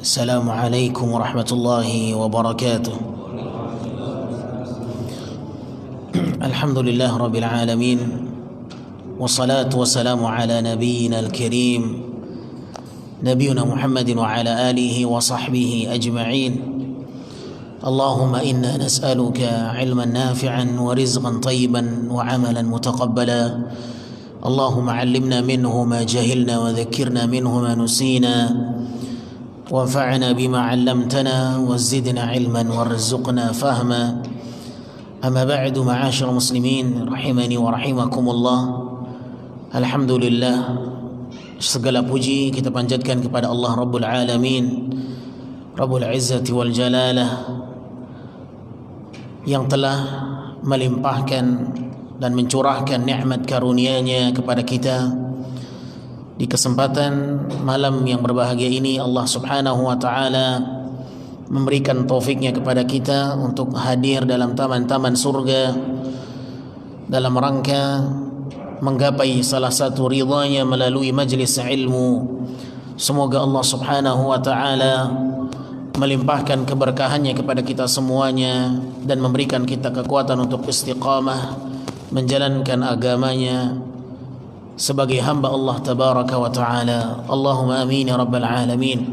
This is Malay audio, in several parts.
السلام عليكم ورحمة الله وبركاته. الحمد لله رب العالمين، والصلاة والسلام على نبينا الكريم نبينا محمد وعلى آله وصحبه أجمعين. اللهم إنا نسألك علما نافعا ورزقا طيبا وعملا متقبلا. اللهم علمنا منه ما جهلنا وذكرنا منه ما نسينا، وانفعنا بما علمتنا وزدنا علما وارزقنا فهما. أما بعد، معاشر المسلمين rahimani wa rahimakumullah. Alhamdulillah, segala puji kita panjatkan kepada Allah Rabbul Alamin, Rabbul Izzati wal Jalalah, yang telah melimpahkan dan mencurahkan nikmat karunia-Nya kepada kita. Di kesempatan malam yang berbahagia ini, Allah Subhanahu wa taala memberikan taufiknya kepada kita untuk hadir dalam taman-taman surga dalam rangka menggapai salah satu ridha-Nya melalui majlis ilmu. Semoga Allah Subhanahu wa taala melimpahkan keberkahannya kepada kita semuanya dan memberikan kita kekuatan untuk istiqamah menjalankan agamanya sebagai hamba Allah tabaraka wa taala. Allahumma amin ya rabbal alamin.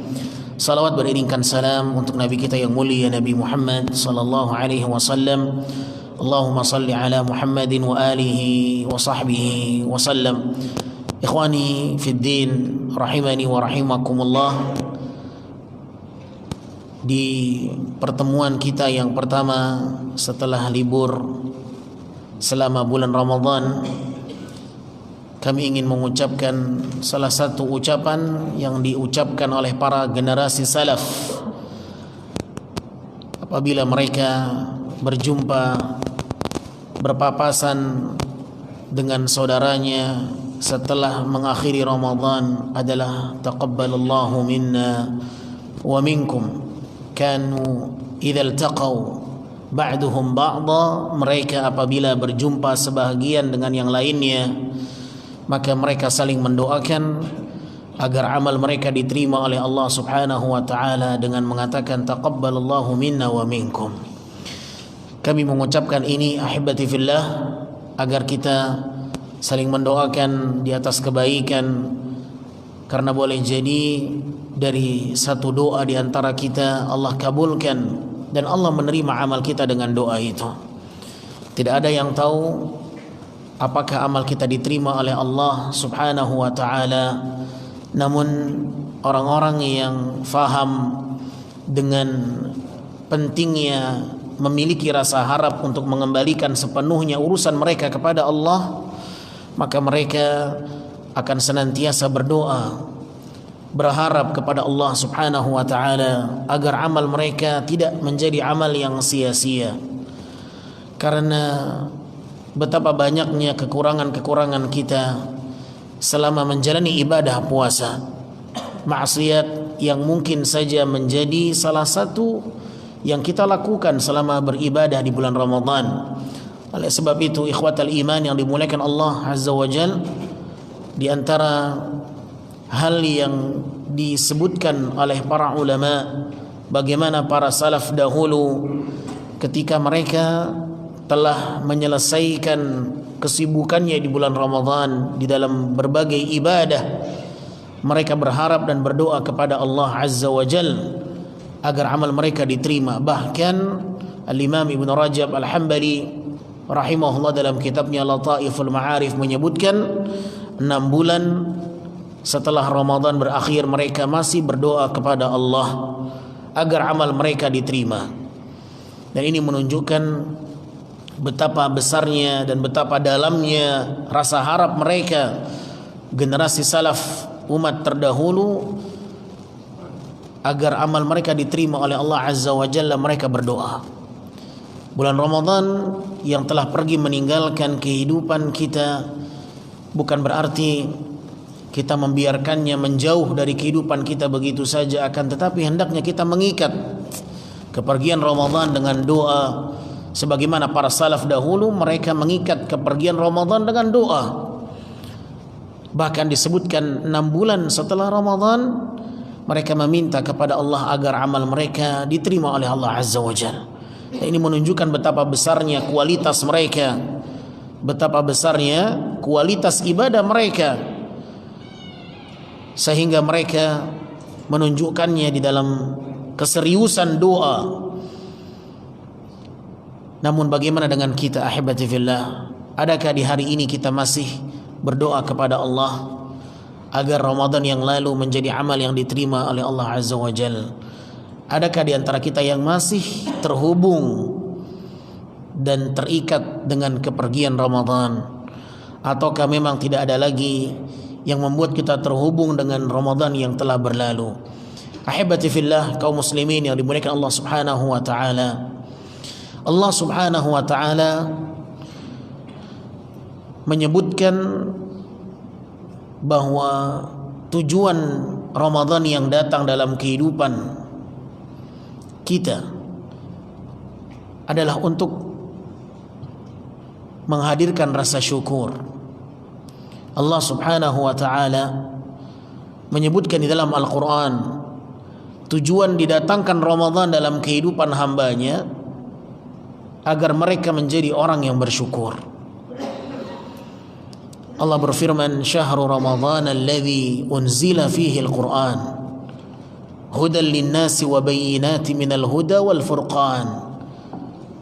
Salawat beriringkan salam untuk Nabi kita yang mulia, Nabi Muhammad sallallahu alaihi wasallam. Allahumma salli ala Muhammadin wa alihi wa sahbihi wa sallam. Ikhwani fid din, rahimani wa rahimakumullah. Di pertemuan kita yang pertama setelah libur selama bulan Ramadan, kami ingin mengucapkan salah satu ucapan yang diucapkan oleh para generasi salaf apabila mereka berjumpa, berpapasan dengan saudaranya setelah mengakhiri Ramadan adalah taqabbalallahu minna wa minkum. Kanu idza iltaqau ba'duhum ba'dha, mereka apabila berjumpa sebahagian dengan yang lainnya, maka mereka saling mendoakan agar amal mereka diterima oleh Allah Subhanahu wa taala dengan mengatakan taqabbalallahu minna wa minkum. Kami mengucapkan ini ahibati fillah agar kita saling mendoakan di atas kebaikan, karena boleh jadi dari satu doa di antara kita Allah kabulkan dan Allah menerima amal kita dengan doa itu. Tidak ada yang tahu apakah amal kita diterima oleh Allah Subhanahu wa taala. Namun orang-orang yang faham dengan pentingnya memiliki rasa harap untuk mengembalikan sepenuhnya urusan mereka kepada Allah, maka mereka akan senantiasa berdoa, berharap kepada Allah Subhanahu wa taala agar amal mereka tidak menjadi amal yang sia-sia. Karena betapa banyaknya kekurangan-kekurangan kita selama menjalani ibadah puasa, maksiat yang mungkin saja menjadi salah satu yang kita lakukan selama beribadah di bulan Ramadan. Oleh sebab itu, ikhwatal iman yang dimuliakan Allah Azza wa Jal, di antara hal yang disebutkan oleh para ulama bagaimana para salaf dahulu ketika mereka telah menyelesaikan kesibukannya di bulan Ramadan di dalam berbagai ibadah, mereka berharap dan berdoa kepada Allah Azza wa Jal agar amal mereka diterima. Bahkan Al-Imam Ibn Rajab Al-Hambali rahimahullah dalam kitabnya Lataiful Ma'arif menyebutkan 6 bulan setelah Ramadan berakhir mereka masih berdoa kepada Allah agar amal mereka diterima. Dan ini menunjukkan betapa besarnya dan betapa dalamnya rasa harap mereka, generasi salaf umat terdahulu, agar amal mereka diterima oleh Allah Azza wa Jalla. Mereka berdoa. Bulan Ramadan yang telah pergi meninggalkan kehidupan kita bukan berarti kita membiarkannya menjauh dari kehidupan kita begitu saja, akan tetapi hendaknya kita mengikat kepergian Ramadan dengan doa, sebagaimana para salaf dahulu mereka mengikat kepergian Ramadan dengan doa. Bahkan disebutkan 6 bulan setelah Ramadan mereka meminta kepada Allah agar amal mereka diterima oleh Allah Azza wa Jalla. Ini menunjukkan betapa besarnya kualitas mereka, betapa besarnya kualitas ibadah mereka, sehingga mereka menunjukkannya di dalam keseriusan doa. Namun bagaimana dengan kita, ahibati fillah? Adakah di hari ini kita masih berdoa kepada Allah agar Ramadan yang lalu menjadi amal yang diterima oleh Allah Azza wa Jalla? Adakah di antara kita yang masih terhubung dan terikat dengan kepergian Ramadan? Ataukah memang tidak ada lagi yang membuat kita terhubung dengan Ramadan yang telah berlalu? Ahibati fillah, kaum muslimin yang dimuliakan Allah Subhanahu wa taala. Allah Subhanahu wa taala menyebutkan bahwa tujuan Ramadan yang datang dalam kehidupan kita adalah untuk menghadirkan rasa syukur. Allah Subhanahu wa taala menyebutkan di dalam Al-Qur'an, tujuan didatangkan Ramadan dalam kehidupan hambanya agar mereka menjadi orang yang bersyukur. Allah berfirman, "Syahrul Ramadhan alladzi unzila fihi al-Qur'an hudan lin-nasi wa bayyinatin minal huda wal furqan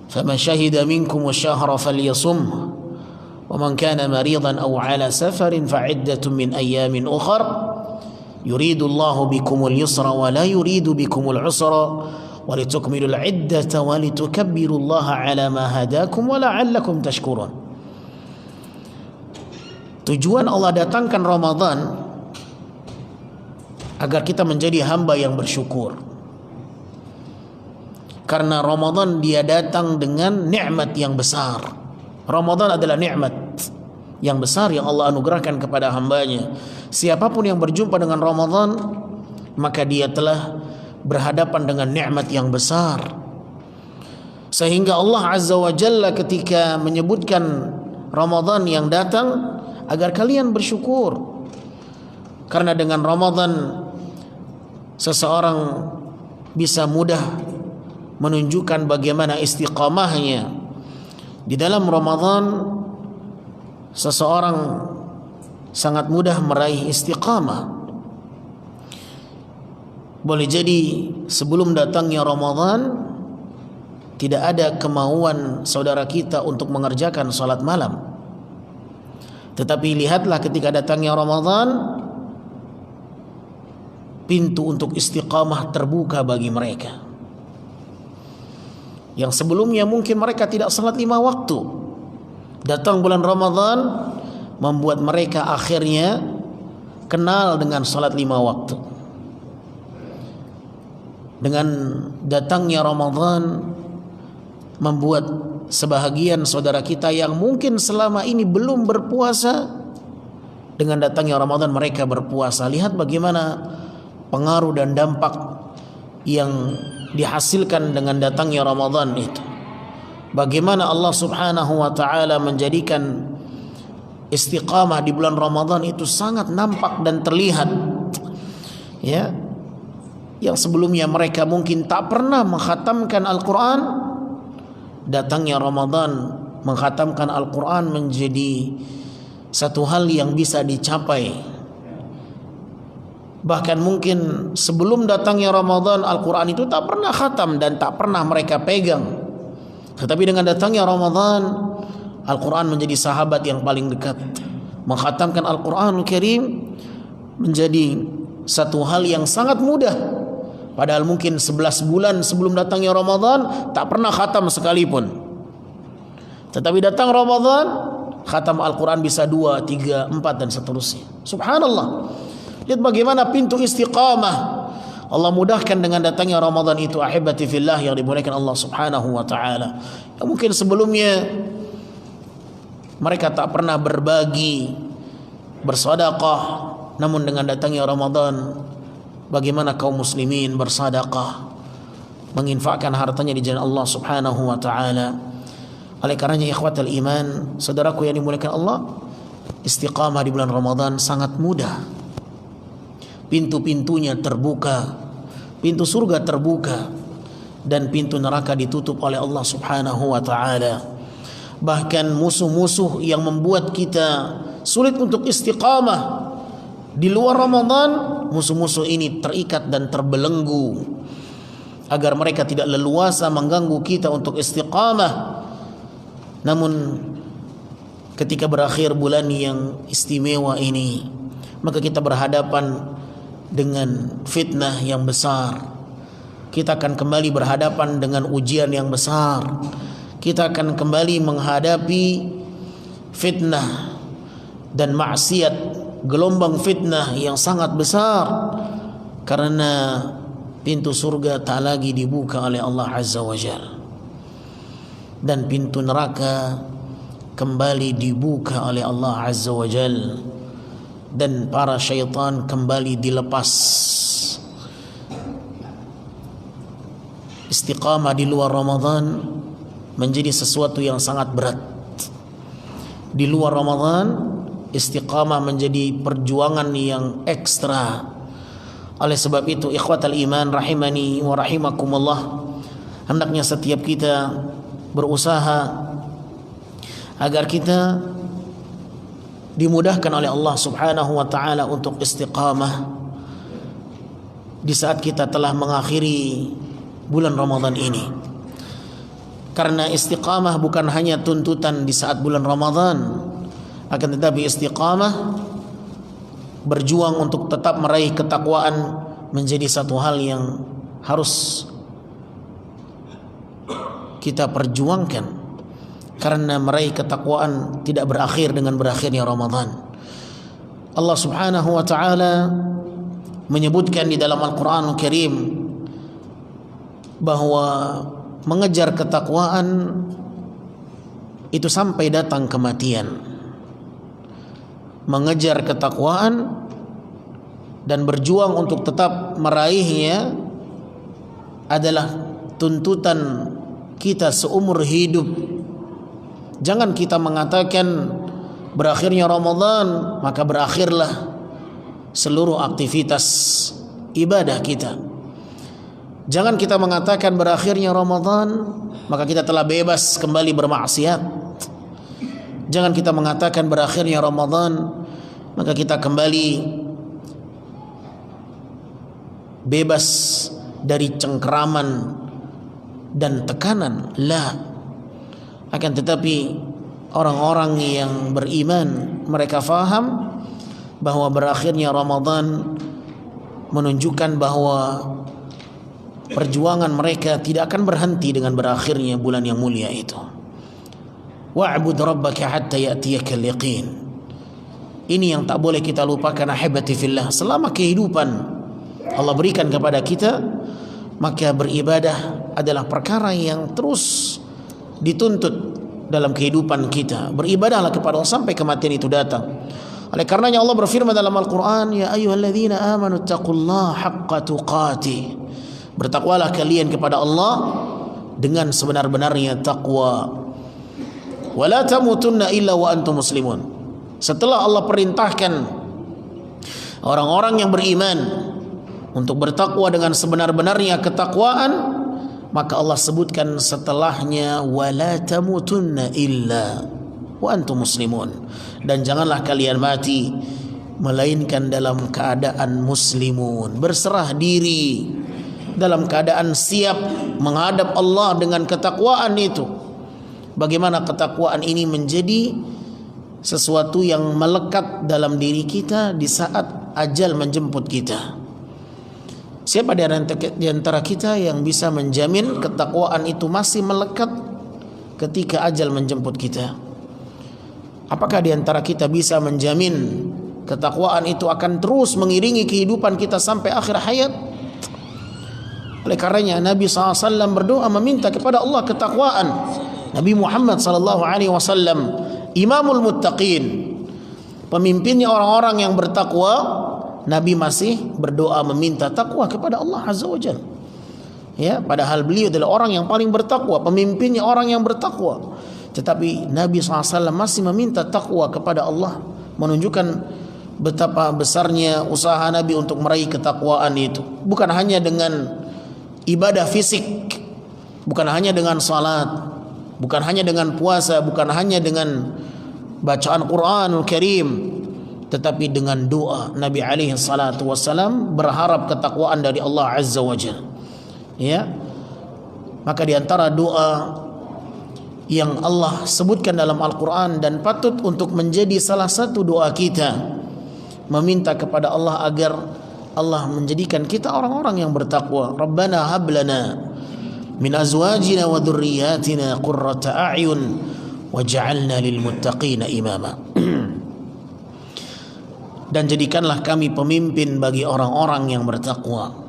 faman syahida minkum asy-syahra falyasumhu wa man kana maridan aw 'ala safarin fa'iddatun min ayyamin ukhar yuridu Allahu bikumul yusra wa la yuridu bikumul 'usra walitukmilul 'iddata walitukabbirullaha 'ala ma hadakum wa la'allakum tashkurun." Tujuan Allah datangkan Ramadan agar kita menjadi hamba yang bersyukur. Karena Ramadan dia datang dengan nikmat yang besar. Ramadan adalah nikmat yang besar yang Allah anugerahkan kepada hambanya. Siapapun yang berjumpa dengan Ramadan, maka dia telah berhadapan dengan nikmat yang besar. Sehingga Allah Azza wa Jalla ketika menyebutkan Ramadan yang datang agar kalian bersyukur. Karena dengan Ramadan seseorang bisa mudah menunjukkan bagaimana istiqamahnya. Di dalam Ramadan seseorang sangat mudah meraih istiqamah. Boleh jadi sebelum datangnya Ramadan tidak ada kemauan saudara kita untuk mengerjakan salat malam. Tetapi lihatlah ketika datangnya Ramadan, pintu untuk istiqamah terbuka bagi mereka. Yang sebelumnya mungkin mereka tidak salat 5 waktu. Datang bulan Ramadan membuat mereka akhirnya kenal dengan salat 5 waktu. Dengan datangnya Ramadan membuat sebahagian saudara kita yang mungkin selama ini belum berpuasa, dengan datangnya Ramadan mereka berpuasa. Lihat bagaimana pengaruh dan dampak yang dihasilkan dengan datangnya Ramadan itu. Bagaimana Allah Subhanahu wa taala menjadikan istiqamah di bulan Ramadan itu sangat nampak dan terlihat. Ya. Yang sebelumnya mereka mungkin tak pernah mengkhatamkan Al-Qur'an, datangnya Ramadan mengkhatamkan Al-Qur'an menjadi satu hal yang bisa dicapai. Bahkan mungkin sebelum datangnya Ramadan Al-Quran itu tak pernah khatam dan tak pernah mereka pegang. Tetapi dengan datangnya Ramadan, Al-Quran menjadi sahabat yang paling dekat. Mengkhatamkan Al-Quranul Karim menjadi satu hal yang sangat mudah. Padahal mungkin 11 bulan sebelum datangnya Ramadan tak pernah khatam sekalipun. Tetapi datang Ramadan, khatam Al-Quran bisa 2, 3, 4 dan seterusnya. Subhanallah. Lihat bagaimana pintu istiqamah Allah mudahkan dengan datangnya Ramadan itu, ahibati fillah yang dimuliakan Allah Subhanahu wa taala. Yang mungkin sebelumnya mereka tak pernah berbagi, bersedekah, namun dengan datangnya Ramadan bagaimana kaum muslimin bersedekah, menginfakkan hartanya di jalan Allah Subhanahu wa taala. Oleh karenanya ikhwatal iman, saudaraku yang dimuliakan Allah, istiqamah di bulan Ramadan sangat mudah. pintu-pintunya terbuka, pintu surga terbuka, dan pintu neraka ditutup oleh Allah Subhanahu wa ta'ala. Bahkan musuh-musuh yang membuat kita sulit untuk istiqamah di luar Ramadan, musuh-musuh ini terikat dan terbelenggu agar mereka tidak leluasa mengganggu kita untuk istiqamah. Namun ketika berakhir bulan yang istimewa ini, maka kita berhadapan dengan fitnah yang besar. Kita akan kembali berhadapan dengan ujian yang besar. Kita akan kembali menghadapi fitnah dan maksiat, gelombang fitnah yang sangat besar, karena pintu surga tak lagi dibuka oleh Allah Azza wa Jalla, dan pintu neraka kembali dibuka oleh Allah Azza wa Jalla, dan para syaitan kembali dilepas. Istiqamah di luar Ramadan menjadi sesuatu yang sangat berat. Di luar Ramadan, istiqamah menjadi perjuangan yang ekstra. Oleh sebab itu, ikhwatal iman rahimani wa rahimakumullah, hendaknya setiap kita berusaha agar kita dimudahkan oleh Allah Subhanahu wa ta'ala untuk istiqamah di saat kita telah mengakhiri bulan Ramadan ini. Karena istiqamah bukan hanya tuntutan di saat bulan Ramadan, akan tetapi istiqamah, berjuang untuk tetap meraih ketakwaan, menjadi satu hal yang harus kita perjuangkan. Karena meraih ketakwaan tidak berakhir dengan berakhirnya Ramadan. Allah Subhanahu wa ta'ala menyebutkan di dalam Al-Quranul Karim bahwa mengejar ketakwaan itu sampai datang kematian. Mengejar ketakwaan dan berjuang untuk tetap meraihnya adalah tuntutan kita seumur hidup. Jangan kita mengatakan berakhirnya Ramadan maka berakhirlah seluruh aktivitas ibadah kita. Jangan kita mengatakan berakhirnya Ramadan maka kita telah bebas kembali bermaksiat. Jangan kita mengatakan berakhirnya Ramadan maka kita kembali bebas dari cengkeraman dan tekanan. La. Akan tetapi orang-orang yang beriman, mereka faham bahwa berakhirnya Ramadan menunjukkan bahwa perjuangan mereka tidak akan berhenti dengan berakhirnya bulan yang mulia itu. Wa'bud rabbaka hatta ya'tiyakal yaqin. Ini yang tak boleh kita lupakan, ahibati fillah. Selama kehidupan Allah berikan kepada kita, maka beribadah adalah perkara yang terus dituntut dalam kehidupan kita. Beribadahlah kepada Allah sampai kematian itu datang. Oleh karenanya Allah berfirman dalam Al-Quran, ya ayyuhalladzina amanu taqullaha haqqa tuqatih. Bertakwalah kalian kepada Allah dengan sebenar-benarnya takwa. Wala tamutunna illa wa antum muslimun. Setelah Allah perintahkan orang-orang yang beriman untuk bertakwa dengan sebenar-benarnya ketakwaan, maka Allah sebutkan setelahnya wala tamutunna illa wa antum muslimun, dan janganlah kalian mati melainkan dalam keadaan muslimun, berserah diri, dalam keadaan siap menghadap Allah dengan ketakwaan itu. Bagaimana ketakwaan ini menjadi sesuatu yang melekat dalam diri kita di saat ajal menjemput kita. Siapa di antara kita yang bisa menjamin ketakwaan itu masih melekat ketika ajal menjemput kita? Apakah di antara kita bisa menjamin ketakwaan itu akan terus mengiringi kehidupan kita sampai akhir hayat? Oleh karenanya Nabi SAW berdoa meminta kepada Allah ketakwaan. Nabi Muhammad SAW, imamul muttaqin, pemimpinnya orang-orang yang bertakwa, Nabi masih berdoa meminta takwa kepada Allah Azza wa Jalla. Ya, padahal beliau adalah orang yang paling bertakwa, pemimpinnya orang yang bertakwa. Tetapi Nabi SAW masih meminta takwa kepada Allah, menunjukkan betapa besarnya usaha Nabi untuk meraih ketakwaan itu. Bukan hanya dengan ibadah fisik, bukan hanya dengan salat, bukan hanya dengan puasa, bukan hanya dengan bacaan Quranul Karim, tetapi dengan doa. Nabi alaihi salatu wassalam berharap ketakwaan dari Allah Azza wa Jalla. Ya. Maka di antara doa yang Allah sebutkan dalam Al-Quran dan patut untuk menjadi salah satu doa kita, meminta kepada Allah agar Allah menjadikan kita orang-orang yang bertakwa. Rabbana hab lana min azwajina wa dhurriyyatina qurrata a'yun waj'alna lil muttaqina imama. Dan jadikanlah kami pemimpin bagi orang-orang yang bertakwa.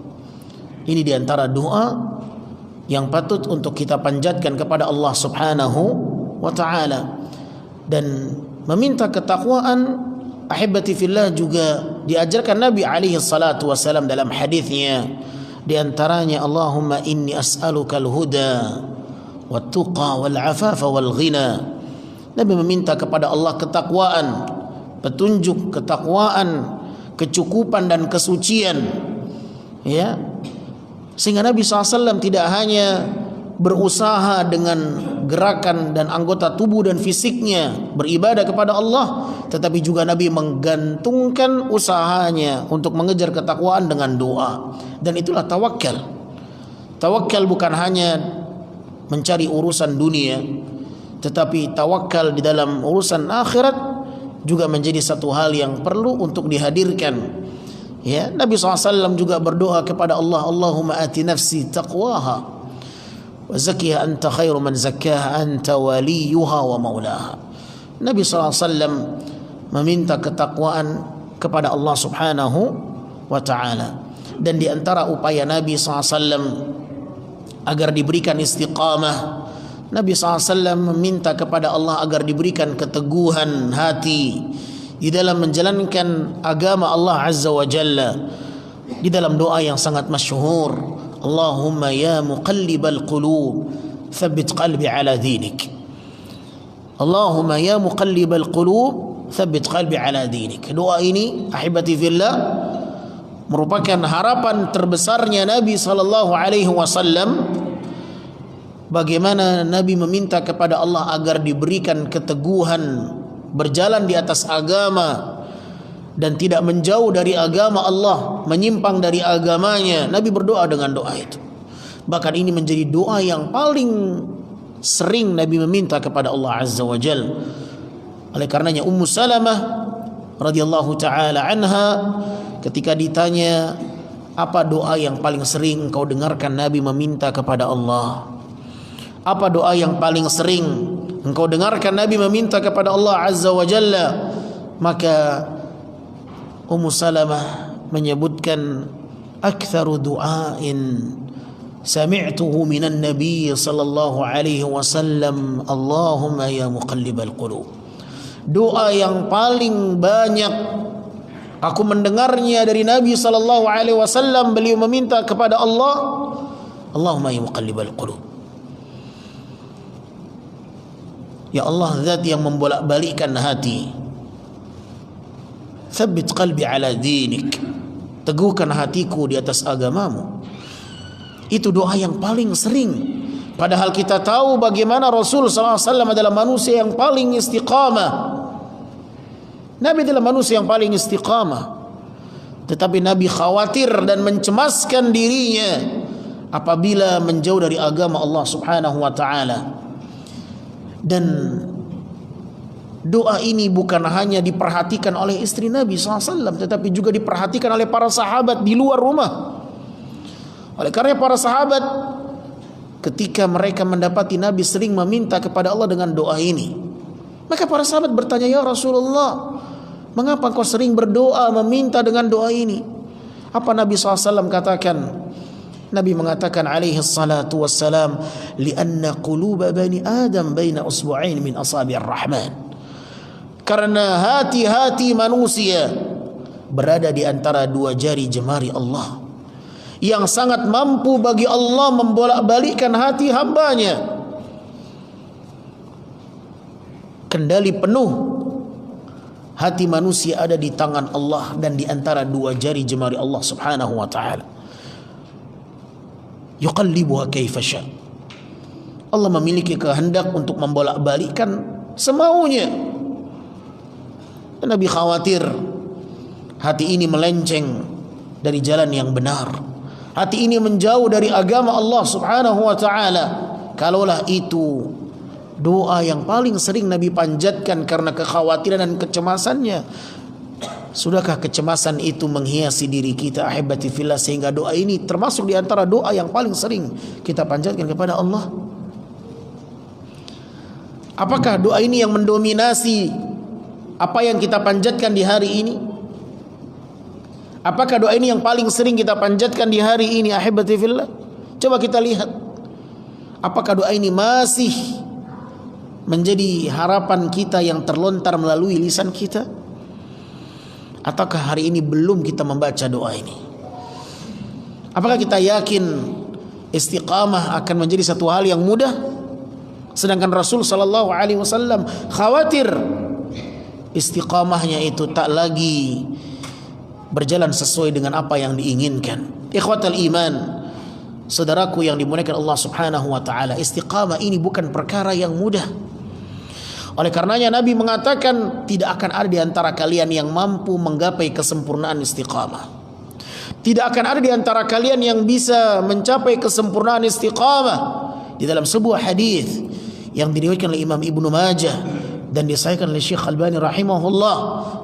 Ini di antara doa yang patut untuk kita panjatkan kepada Allah Subhanahu wa taala. Dan meminta ketakwaan, ahibati fillah, juga diajarkan Nabi alaihi salatu wasallam dalam hadisnya. Di antaranya, Allahumma inni as'alukal huda wat tuqa wal afafa wal ghina. Nabi meminta kepada Allah ketakwaan, petunjuk, ketakwaan, kecukupan dan kesucian. Ya. Sehingga Nabi SAW tidak hanya berusaha dengan gerakan dan anggota tubuh dan fisiknya beribadah kepada Allah, tetapi juga Nabi menggantungkan usahanya untuk mengejar ketakwaan dengan doa. Dan itulah tawakal. Tawakal bukan hanya mencari urusan dunia, tetapi tawakal di dalam urusan akhirat juga menjadi satu hal yang perlu untuk dihadirkan. Ya, Nabi SAW juga berdoa kepada Allah, Allahumma ati nafsi taqwaha wa zakkiha anta khairu man zakkaha anta waliyuha wa maulaha. Nabi SAW meminta ketakwaan kepada Allah Subhanahu wa ta'ala. Dan di antara upaya Nabi SAW agar diberikan istiqamah, Nabi SAW meminta kepada Allah agar diberikan keteguhan hati di dalam menjalankan agama Allah Azza wa Jalla. Di dalam doa yang sangat masyhur, Allahumma ya muqallibal qulub thabbit qalbi ala dinik. Allahumma ya muqallibal qulub thabbit qalbi ala dinik. Doa ini, ahibati fillah, merupakan harapan terbesarnya Nabi sallallahu alaihi wasallam. Bagaimana Nabi meminta kepada Allah agar diberikan keteguhan berjalan di atas agama dan tidak menjauh dari agama Allah, menyimpang dari agamanya. Nabi berdoa dengan doa itu. Bahkan ini menjadi doa yang paling sering Nabi meminta kepada Allah Azza wa Jalla. Oleh karenanya Ummu Salamah radhiyallahu taala anha ketika ditanya, apa doa yang paling sering engkau dengarkan Nabi meminta kepada Allah? Apa doa yang paling sering engkau dengarkan Nabi meminta kepada Allah Azza wa Jalla? Maka Ummu Salamah menyebutkan, aktsaru du'ain sami'tuhu minan nabiy sallallahu alaihi wasallam Allahumma ya muqallibal qulub. Doa yang paling banyak aku mendengarnya dari Nabi sallallahu alaihi wasallam, beliau meminta kepada Allah, Allahumma ya muqallibal qulub. Ya Allah, zat yang membolak-balikkan hati, tsabbit qalbi ala dinik, teguhkan hatiku di atas agamamu. Itu doa yang paling sering. Padahal kita tahu bagaimana Rasul sallallahu alaihi wasallam adalah manusia yang paling istiqamah. Nabi adalah manusia yang paling istiqamah. Tetapi Nabi khawatir dan mencemaskan dirinya apabila menjauh dari agama Allah Subhanahu wa taala. Dan doa ini bukan hanya diperhatikan oleh istri Nabi SAW, tetapi juga diperhatikan oleh para sahabat di luar rumah. Oleh karena para sahabat, ketika mereka mendapati Nabi sering meminta kepada Allah dengan doa ini, maka para sahabat bertanya, ya Rasulullah, mengapa kau sering berdoa meminta dengan doa ini? Apa Nabi SAW katakan? Nabi mengatakan alaihi salatu wassalam, lianna quluba bani Adam baina usbu'ain min asabi'ir rahman. Karena hati-hati manusia berada di antara dua jari jemari Allah, yang sangat mampu bagi Allah membolak-balikkan hati hambanya. Kendali penuh Hati manusia ada di tangan Allah dan di antara dua jari jemari Allah Subhanahu wa taala. Yuqallibuha kaifa syaa. Allah memiliki kehendak untuk membolak-balikkan semaunya. Dan Nabi khawatir hati ini melenceng dari jalan yang benar. Hati ini menjauh dari agama Allah Subhanahu wa taala. Kalaulah itu doa yang paling sering Nabi panjatkan karena kekhawatiran dan kecemasannya, sudahkah kecemasan itu menghiasi diri kita ahibati fillah sehingga doa ini termasuk di antara doa yang paling sering kita panjatkan kepada Allah? Apakah doa ini yang mendominasi apa yang kita panjatkan di hari ini? Apakah doa ini yang paling sering kita panjatkan di hari ini ahibati fillah? Coba kita lihat, apakah doa ini masih menjadi harapan kita yang terlontar melalui lisan kita? Ataukah hari ini belum kita membaca doa ini? Apakah kita yakin istiqamah akan menjadi satu hal yang mudah? Sedangkan Rasul sallallahu alaihi wasallam khawatir istiqamahnya itu tak lagi berjalan sesuai dengan apa yang diinginkan. Ikhwatal iman, saudaraku yang dimuliakan Allah Subhanahu wa taala, istiqamah ini bukan perkara yang mudah. Oleh karenanya Nabi mengatakan tidak akan ada di antara kalian yang mampu menggapai kesempurnaan istiqamah. Tidak akan ada di antara kalian yang bisa mencapai kesempurnaan istiqamah. Di dalam sebuah hadis yang diriwayatkan oleh Imam Ibnu Majah dan disahihkan oleh Syekh Albani rahimahullah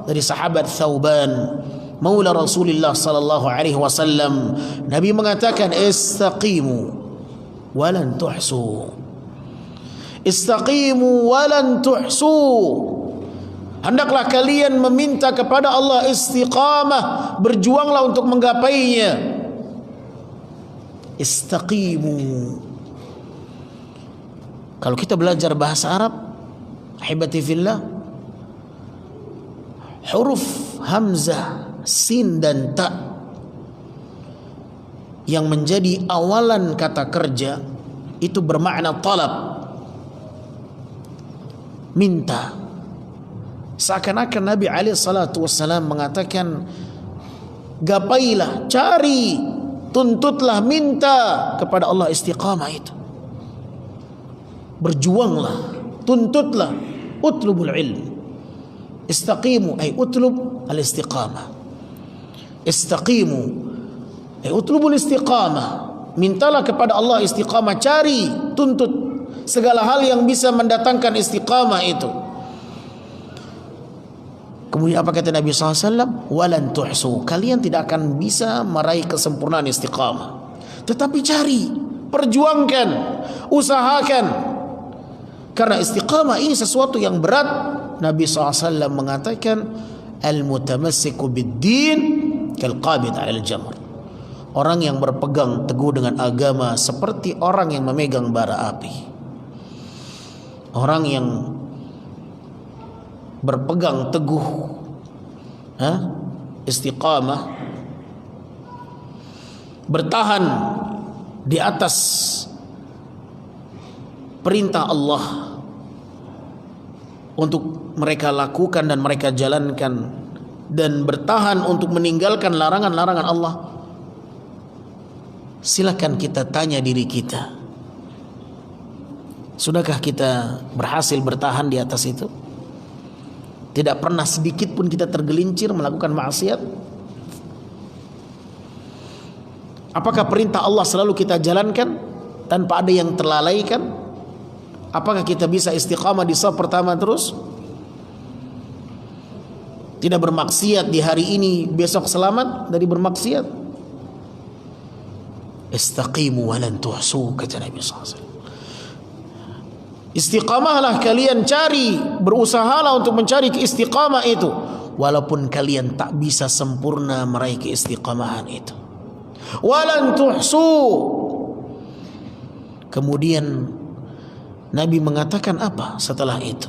dari sahabat Thauban maula Rasulullah sallallahu alaihi wasallam, Nabi mengatakan istaqimu walan tuhsu. Istaqimu walan tuhsu. Hendaklah kalian meminta kepada Allah istiqamah, berjuanglah untuk menggapainya. Istaqimu. Kalau kita belajar bahasa Arab, ahibati fillah, huruf hamzah, sin dan ta yang menjadi awalan kata kerja itu bermakna talab, minta. Seakan-akan Nabi alaihi salatu wassalam mengatakan, gapailah, cari, tuntutlah, minta kepada Allah istiqamah itu. Berjuanglah, tuntutlah, utlubul ilm. Istaqimu ay utlub al-istiqamah. Istaqimu ay utlubul istiqamah. Mintalah kepada Allah istiqamah, cari, tuntut segala hal yang bisa mendatangkan istiqamah itu. Kemudian apa kata Nabi SAW? Walan tuhsu. Kalian tidak akan bisa meraih kesempurnaan istiqamah. Tetapi cari, perjuangkan, usahakan. Karena istiqamah ini sesuatu yang berat. Nabi SAW mengatakan, al-mutamassiku bid-din kal-qabid 'alal jamr. Orang yang berpegang teguh dengan agama seperti orang yang memegang bara api. Orang yang berpegang teguh istiqamah, bertahan di atas perintah Allah untuk mereka lakukan dan mereka jalankan, dan bertahan untuk meninggalkan larangan-larangan Allah. Silakan kita tanya diri kita, sudahkah kita berhasil bertahan di atas itu? Tidak pernah sedikit pun kita tergelincir melakukan maksiat? Apakah perintah Allah selalu kita jalankan tanpa ada yang terlalaikan? Apakah kita bisa istiqamah di shaf pertama terus? Tidak bermaksiat di hari ini, besok selamat dari bermaksiat. Istaqimu walan tuhsu, kata Nabi SAW. Istiqamahlah kalian, cari, berusahalah untuk mencari keistiqamah itu, walaupun kalian tak bisa sempurna meraih keistiqamahan itu. Walan tuhsu. Kemudian Nabi mengatakan apa setelah itu?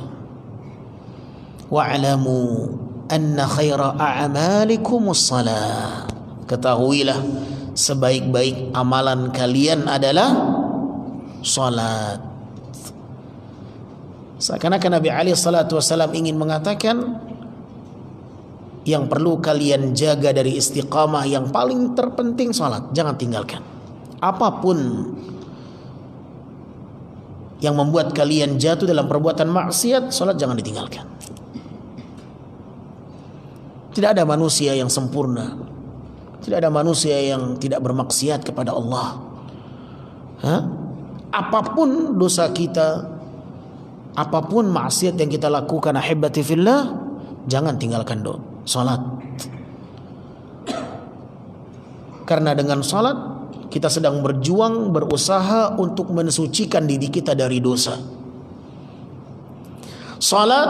Wa'lamu anna khaira a'malikumus salah. Ketahuilah sebaik-baik amalan kalian adalah salat. Seakan-akan Nabi alaihi salatu wasallam ingin mengatakan yang perlu kalian jaga dari istiqamah, yang paling terpenting salat, jangan tinggalkan. Apapun yang membuat kalian jatuh dalam perbuatan maksiat, salat jangan ditinggalkan. Tidak ada manusia yang sempurna, tidak ada manusia yang tidak bermaksiat kepada Allah. Apapun dosa kita, apapun maksiat yang kita lakukan, ahibati fillah, jangan tinggalkan salat. Karena dengan salat kita sedang berjuang, berusaha untuk mensucikan diri kita dari dosa. Salat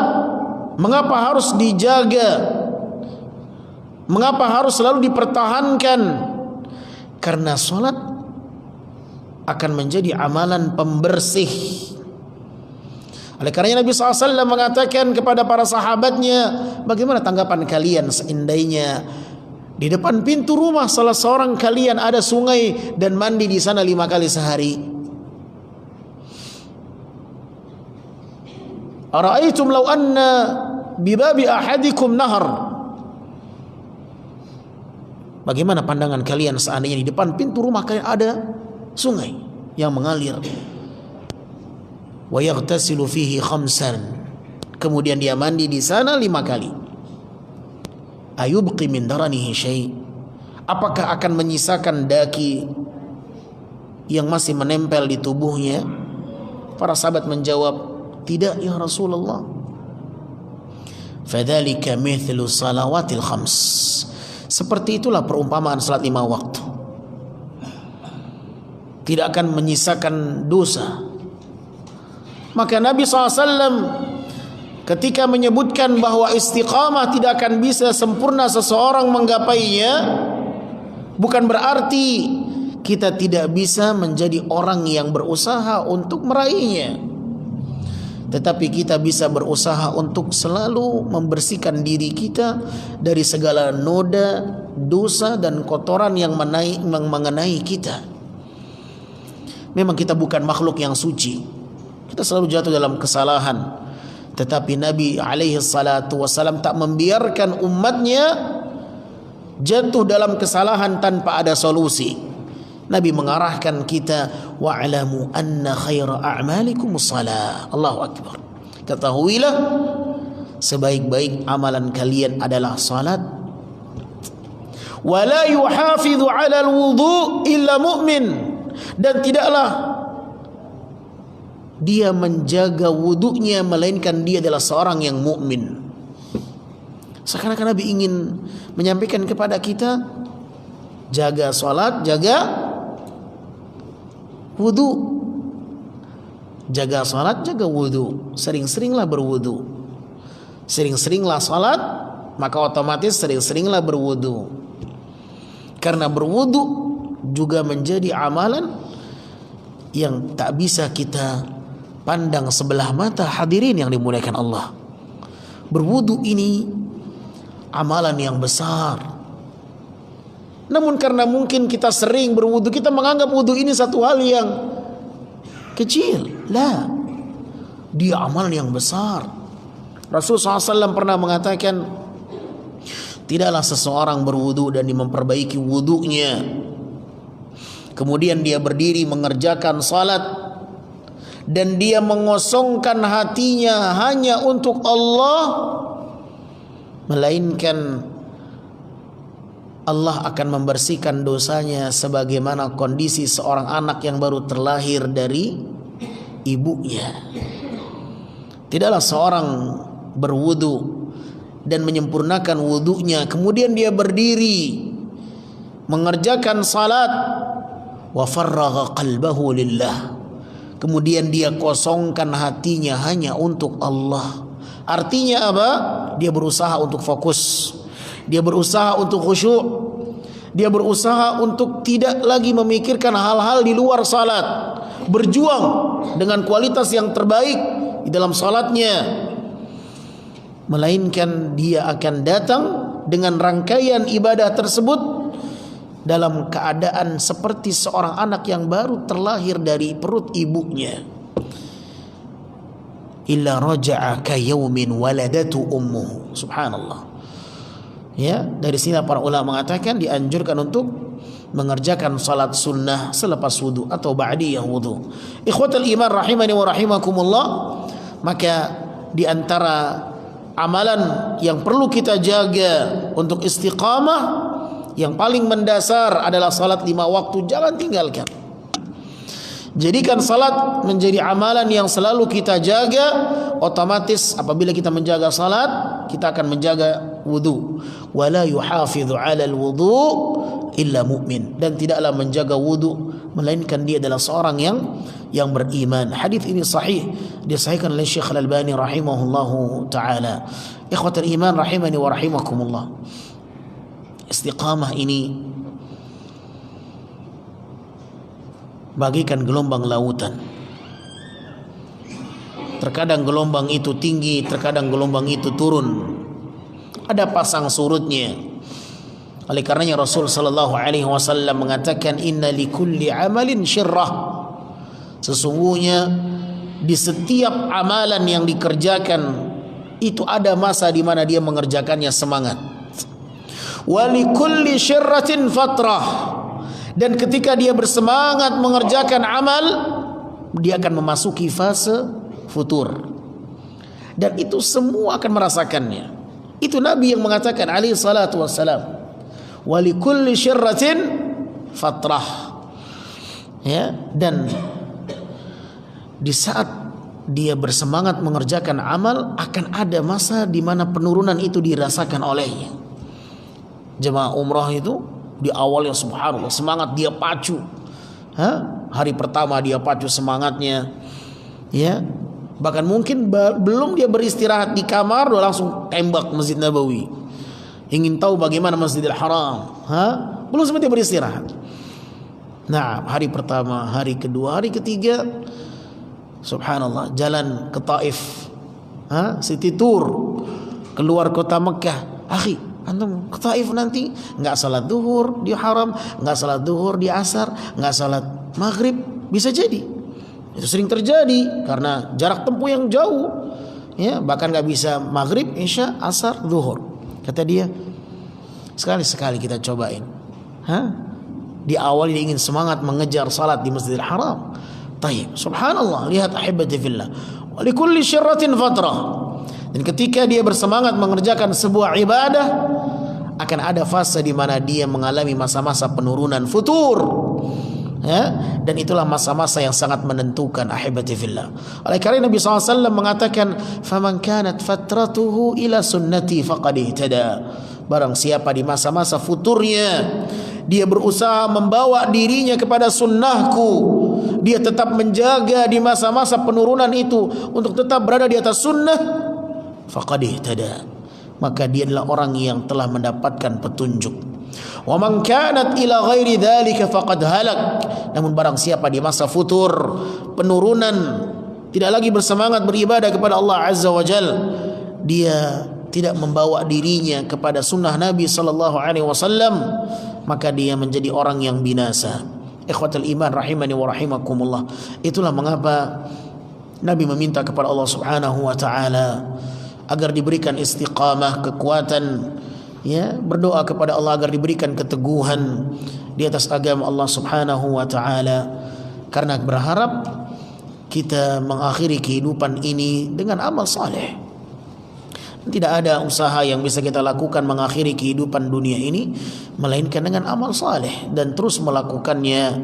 mengapa harus dijaga? Mengapa harus selalu dipertahankan? Karena salat akan menjadi amalan pembersih. Oleh karenanya Nabi SAW mengatakan kepada para sahabatnya, bagaimana tanggapan kalian seandainya di depan pintu rumah salah seorang kalian ada sungai dan mandi di sana 5 kali sehari? Ara'aitum law anna bibabi ahadikum nahar. Bagaimana pandangan kalian seandainya di depan pintu rumah kalian ada sungai yang mengalir? Wa yaghtasilu fihi khamsan. Kemudian dia mandi di sana 5 kali. Ayubqi min daranihi syai'. Apakah akan menyisakan daki yang masih menempel di tubuhnya? Para sahabat menjawab, tidak ya Rasulullah. Fadzalika mithlu salawatil khams. Seperti itulah perumpamaan salat 5 waktu. Tidak akan menyisakan dosa. Maka Nabi SAW ketika menyebutkan bahwa istiqamah tidak akan bisa sempurna seseorang menggapainya, bukan berarti kita tidak bisa menjadi orang yang berusaha untuk meraihnya, tetapi kita bisa berusaha untuk selalu membersihkan diri kita dari segala noda, dosa dan kotoran yang mengenai kita. Memang kita bukan makhluk yang suci, kita selalu jatuh dalam kesalahan. Tetapi Nabi alaihi salatu wasalam tak membiarkan umatnya jatuh dalam kesalahan tanpa ada solusi. Nabi mengarahkan kita, wa'lamu anna khaira a'malikum shalah. Allahu akbar. Ketahuilah sebaik-baik amalan kalian adalah salat. Wa la yuhafidhu 'ala al-wudu' illa mu'min. Dan tidaklah dia menjaga wudunya melainkan dia adalah seorang yang mukmin. Seakan-akan Nabi ingin menyampaikan kepada kita, jaga salat, jaga wudu. Jaga salat, jaga wudu. Sering-seringlah berwudu. Sering-seringlah salat, maka otomatis sering-seringlah berwudu. Karena berwudu juga menjadi amalan yang tak bisa kita pandang sebelah mata. Hadirin yang dimuliakan Allah, berwudu ini amalan yang besar. Namun karena mungkin kita sering berwudu, kita menganggap wudu ini satu hal yang kecil. Lah, dia amalan yang besar. Rasulullah SAW pernah mengatakan, tidaklah seseorang berwudu dan memperbaiki wudunya, kemudian dia berdiri mengerjakan salat dan dia mengosongkan hatinya hanya untuk Allah, melainkan Allah akan membersihkan dosanya sebagaimana kondisi seorang anak yang baru terlahir dari ibunya. Tidaklah seorang berwudu dan menyempurnakan wudunya, kemudian dia berdiri mengerjakan salat, wa farragha qalbahu lillah, kemudian dia kosongkan hatinya hanya untuk Allah. Artinya apa? Dia berusaha untuk fokus, dia berusaha untuk khusyuk, dia berusaha untuk tidak lagi memikirkan hal-hal di luar salat, berjuang dengan kualitas yang terbaik di dalam salatnya, melainkan dia akan datang dengan rangkaian ibadah tersebut dalam keadaan seperti seorang anak yang baru terlahir dari perut ibunya. Illa raja'a ka yaumin waladatu ummuhu. Subhanallah. Ya, dari sini para ulama mengatakan dianjurkan untuk mengerjakan salat sunnah selepas wudu atau ba'diyah wudu. Ikhwatul iman rahimani wa rahimakumullah, maka di antara amalan yang perlu kita jaga untuk istiqamah yang paling mendasar adalah salat 5 waktu, jangan tinggalkan. Jadikan salat menjadi amalan yang selalu kita jaga. Otomatis apabila kita menjaga salat, kita akan menjaga wudu. Wala yuhafidhu 'ala al-wudu illa mu'min, dan tidaklah menjaga wudu melainkan dia adalah seorang yang beriman. Hadis ini sahih, disahihkan oleh Syekh Al-Albani rahimahullahu taala. Ikhwatul iman rahimani wa rahimakumullah. Istiqamah ini bagikan gelombang lautan. Terkadang gelombang itu tinggi, terkadang gelombang itu turun. Ada pasang surutnya. Oleh karenanya Rasul sallallahu alaihi wasallam mengatakan inna likulli amalin syirrah. Sesungguhnya di setiap amalan yang dikerjakan itu ada masa di mana dia mengerjakannya semangat. Wa likulli syirratin fatrah. Dan ketika dia bersemangat mengerjakan amal, dia akan memasuki fase futur. Dan itu semua akan merasakannya. Itu Nabi yang mengatakan alaihi salatu wassalam, wa likulli syirratin fatrah. Ya, dan di saat dia bersemangat mengerjakan amal, akan ada masa di mana penurunan itu dirasakan olehnya. Jemaah umrah itu di awalnya subhanallah semangat, dia pacu. Hari pertama dia pacu semangatnya, ya. Bahkan mungkin belum dia beristirahat di kamar, dia langsung tembak Masjid Nabawi. Ingin tahu bagaimana Masjidil Haram, belum sempat dia beristirahat. Nah, hari pertama, hari kedua, hari ketiga, subhanallah, jalan ke Taif, city tour, keluar kota Mekah. Akhi, antum ke Taif nanti nggak salat duhur di haram, nggak salat duhur di asar, nggak salat maghrib, bisa jadi. Itu sering terjadi karena jarak tempuh yang jauh, ya, bahkan nggak bisa maghrib, isya, asar, duhur. Kata dia, sekali-sekali kita cobain. Di awal dia ingin semangat mengejar salat di Masjidil Haram. Taib, subhanallah, lihat ahibati fillah, wa likulli syirratin fatrah. Dan ketika dia bersemangat mengerjakan sebuah ibadah, akan ada fase di mana dia mengalami masa-masa penurunan futur. Ya, dan itulah masa-masa yang sangat menentukan ahibati fillah. Oleh karena Nabi SAW mengatakan, faman kanat fatratuhu ila sunnati faqad ihtada. Barang siapa di masa-masa futurnya dia berusaha membawa dirinya kepada sunnahku, dia tetap menjaga di masa-masa penurunan itu untuk tetap berada di atas sunnah, faqad ihtada, maka dia adalah orang yang telah mendapatkan petunjuk. Wa man kanat ila ghairi dzalika faqad halak. Namun barang siapa di masa futur penurunan, tidak lagi bersemangat beribadah kepada Allah Azza wa Jal, dia tidak membawa dirinya kepada sunnah Nabi sallallahu alaihi wasallam, maka dia menjadi orang yang binasa. Ikhwatul iman rahimani wa rahimakumullah. Itulah mengapa Nabi meminta kepada Allah Subhanahu wa taala agar diberikan istiqamah, kekuatan, ya, berdoa kepada Allah agar diberikan keteguhan di atas agama Allah Subhanahu wa taala, karena berharap kita mengakhiri kehidupan ini dengan amal saleh. Tidak ada usaha yang bisa kita lakukan mengakhiri kehidupan dunia ini melainkan dengan amal saleh dan terus melakukannya.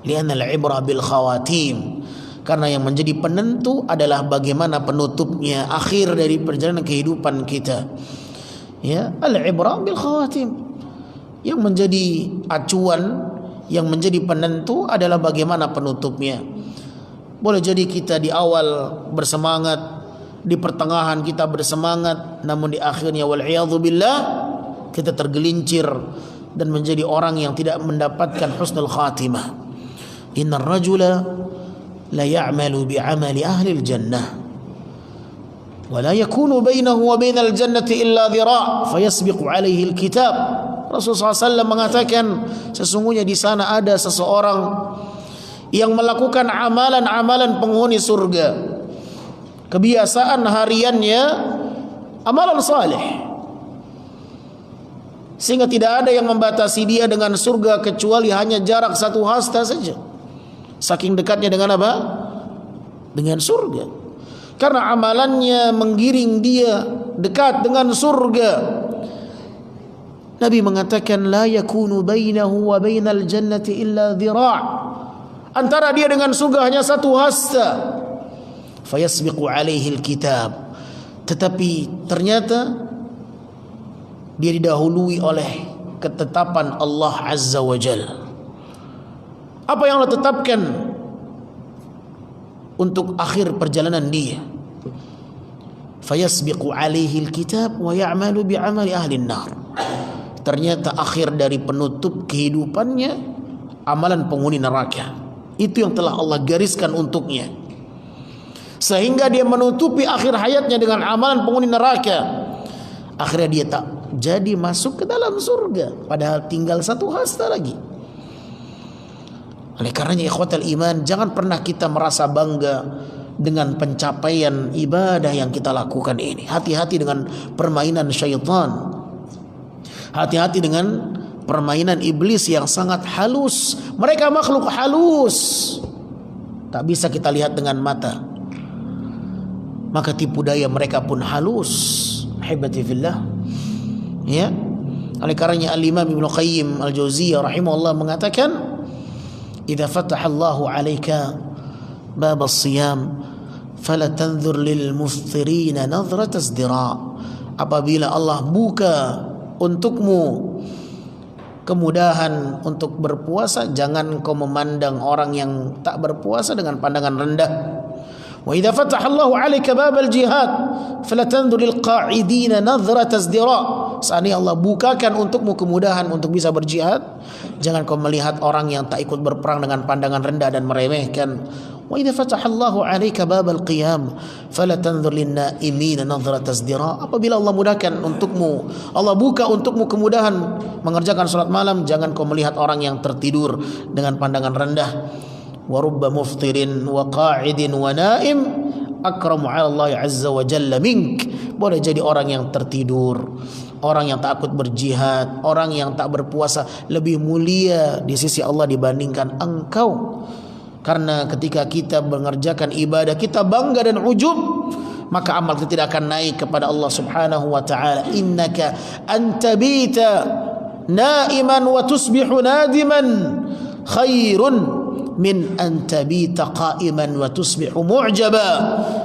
Li'anal ibrah bil khawatim, karena yang menjadi penentu adalah bagaimana penutupnya, akhir dari perjalanan kehidupan kita. Ya, al-ibrah bil khawatim. Yang menjadi acuan, yang menjadi penentu adalah bagaimana penutupnya. Boleh jadi kita di awal bersemangat, di pertengahan kita bersemangat, namun di akhirnya wal'iyadzu billah kita tergelincir dan menjadi orang yang tidak mendapatkan husnul khatimah. Innar rajula la ya'malu bi'amali ahli al-jannah wa la yakunu bainahu wa bainal jannati illa dhira' fayasbiqu alaihi al-kitab. Rasulullah SAW mengatakan, sesungguhnya di sana ada seseorang yang melakukan amalan-amalan penghuni surga. Kebiasaan hariannya amalan saleh. sehingga tidak ada yang membatasi dia dengan surga kecuali hanya jarak satu hasta saja. Saking dekatnya dengan apa? Dengan surga. Karena amalannya menggiring dia dekat dengan surga. Nabi mengatakan la yakunu bainahu wa bainal jannati illa dhira'. Antara dia dengan surga hanya satu hasta. Fayasbiqu alaihi alkitab. Tetapi ternyata dia didahului oleh ketetapan Allah Azza wa Jalla. Apa yang Allah tetapkan untuk akhir perjalanan dia? Fayasbiqu alaihi alkitab wa ya'malu bi'amali ahli an-nar. Ternyata akhir dari penutup kehidupannya amalan penghuni neraka. Itu yang telah Allah gariskan untuknya, sehingga dia menutupi akhir hayatnya dengan amalan penghuni neraka. Akhirnya dia tak jadi masuk ke dalam surga, padahal tinggal satu hasta lagi. Oleh karenanya ikhwatal iman, jangan pernah kita merasa bangga dengan pencapaian ibadah yang kita lakukan ini. Hati-hati dengan permainan syaitan. Hati-hati dengan permainan iblis yang sangat halus. Mereka makhluk halus, tak bisa kita lihat dengan mata. Maka tipu daya mereka pun halus. Ahibati fillah. Ya. Oleh karenanya Al-Imam Ibnu Qayyim Al-Jauziyah rahimahullah mengatakan, "Idza fataha Allahu 'alaika bab as-siyam fala tanzur lil muftirin nadhrat izdira." Apabila Allah buka untukmu kemudahan untuk berpuasa, jangan kau memandang orang yang tak berpuasa dengan pandangan rendah. Wa idza fataha Allahu 'alaika babal jihad fala tanzur lil qa'idin nadhrat izdira. Seandainya Allah bukakan untukmu kemudahan untuk bisa berjihad, jangan kau melihat orang yang tak ikut berperang dengan pandangan rendah dan meremehkan. Wa idza fataha Allahu 'alaika babal qiyam fala tanzur lin na'imin nadhrat izdira. Apabila Allah mudahkan untukmu, Allah buka untukmu kemudahan mengerjakan salat malam, jangan kau melihat orang yang tertidur dengan pandangan rendah. Wa rubba muftirin wa qa'idin wa na'im akramu 'ala Allah 'azza wa jalla mink. Boleh jadi orang yang tertidur, orang yang takut berjihad, orang yang tak berpuasa lebih mulia di sisi Allah dibandingkan engkau. Karena ketika kita mengerjakan ibadah kita bangga dan ujub, maka amal kita tidak akan naik kepada Allah Subhanahu wa taala. Innaka antabita naiman wa tusbihu nadiman khairun min antabita qa'iman wa tusbihu mu'jaba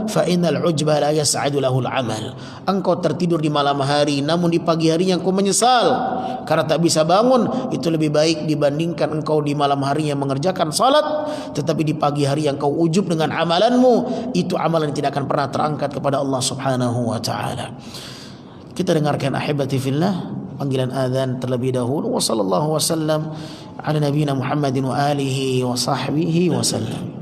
fa innal ujba la yas'adu lahul amal. Engkau tertidur di malam hari namun di pagi harinya engkau menyesal karena tak bisa bangun, itu lebih baik dibandingkan engkau di malam harinya mengerjakan salat tetapi di pagi hari yang kau ujub dengan amalanmu, itu amalan yang tidak akan pernah terangkat kepada Allah Subhanahu wa taala. Kita dengarkan ahibati fillah panggilan azan terlebih dahulu. Wa sallallahu wasallam ala nabiyina Muhammadin wa alihi wa sahbihi wasallam.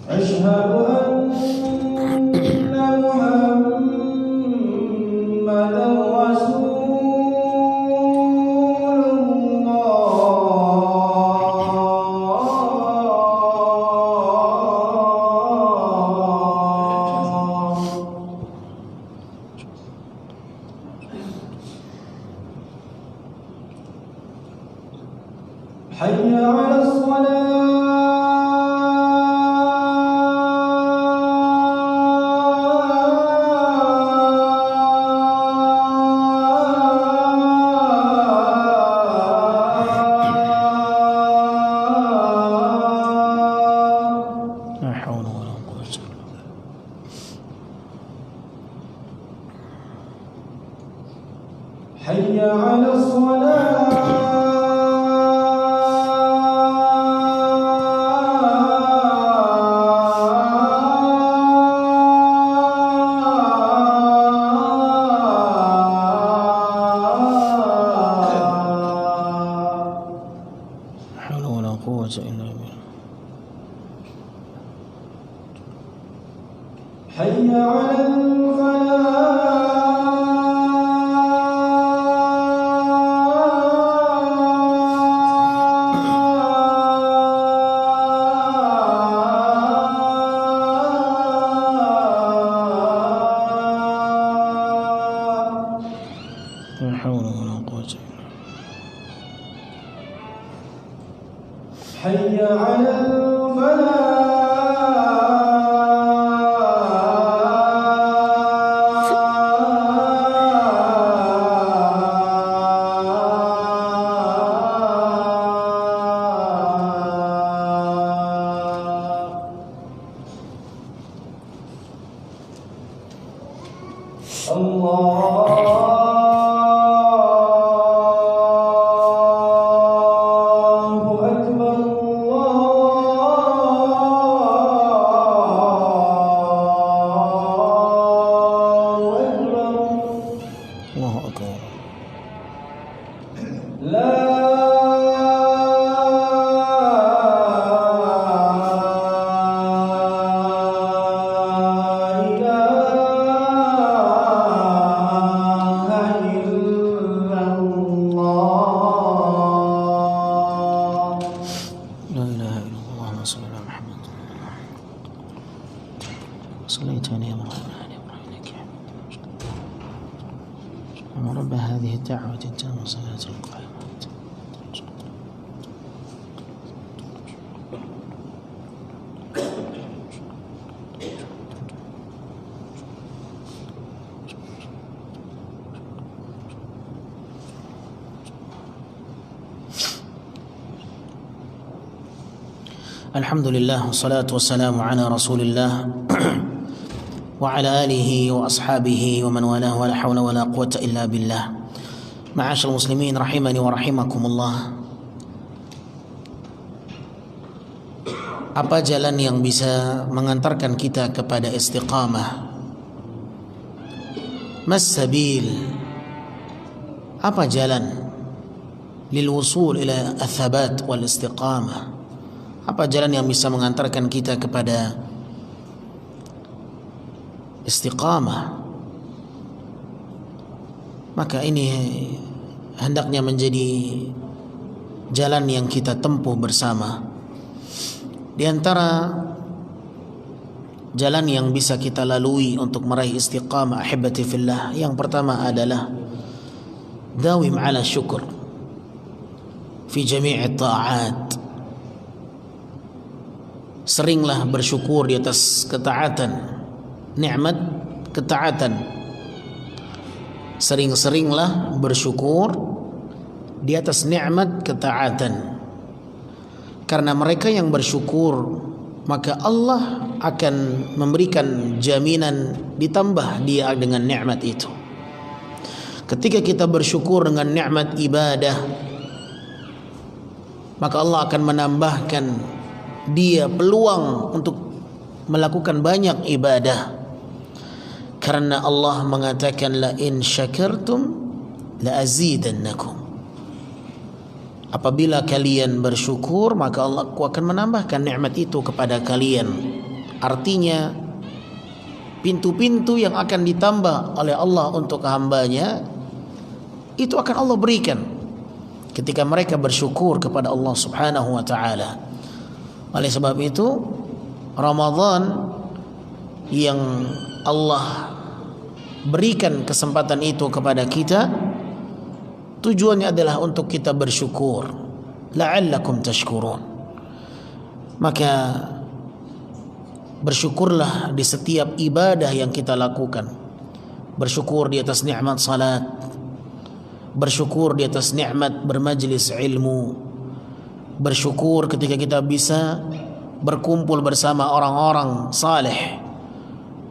أشهد أن محمدا رسول الله. حي على الصلاة. حي على حي على حي على رب هذه الدعوة التامة صلاة القائمة. الحمد لله والصلاة والسلام على رسول الله وعلى آله وأصحابه ومن والاه ولا حول ولا قوة إلا بالله. معاشر المسلمين rahimani wa rahimakumullah. Apa jalan yang bisa mengantarkan kita kepada istiqamah? Mas sabil? Apa jalan lil wusul ila athabat wal istiqamah? Apa jalan yang bisa mengantarkan kita kepada istiqamah? Maka ini hendaknya menjadi jalan yang kita tempuh bersama. Di antara jalan yang bisa kita lalui untuk meraih istiqamah ahibati fillah, yang pertama adalah dawim ala syukur fi jami'i ta'at. Seringlah bersyukur di atas ketaatan, nikmat ketaatan. Sering-seringlah bersyukur di atas nikmat ketaatan. Karena mereka yang bersyukur, maka Allah akan memberikan jaminan ditambah dia dengan nikmat itu. Ketika kita bersyukur dengan nikmat ibadah, maka Allah akan menambahkan dia peluang untuk melakukan banyak ibadah. Karena Allah mengatakan la in syakartum la azidannakum. Apabila kalian bersyukur, maka Allah akan menambahkan nikmat itu kepada kalian. Artinya pintu-pintu yang akan ditambah oleh Allah untuk hambanya itu akan Allah berikan ketika mereka bersyukur kepada Allah Subhanahu wa taala. Oleh sebab itu, Ramadan yang Allah berikan kesempatan itu kepada kita, tujuannya adalah untuk kita bersyukur, la'allakum tashkurun. Maka bersyukurlah di setiap ibadah yang kita lakukan. Bersyukur di atas nikmat salat, bersyukur di atas nikmat bermajlis ilmu, bersyukur ketika kita bisa berkumpul bersama orang-orang saleh,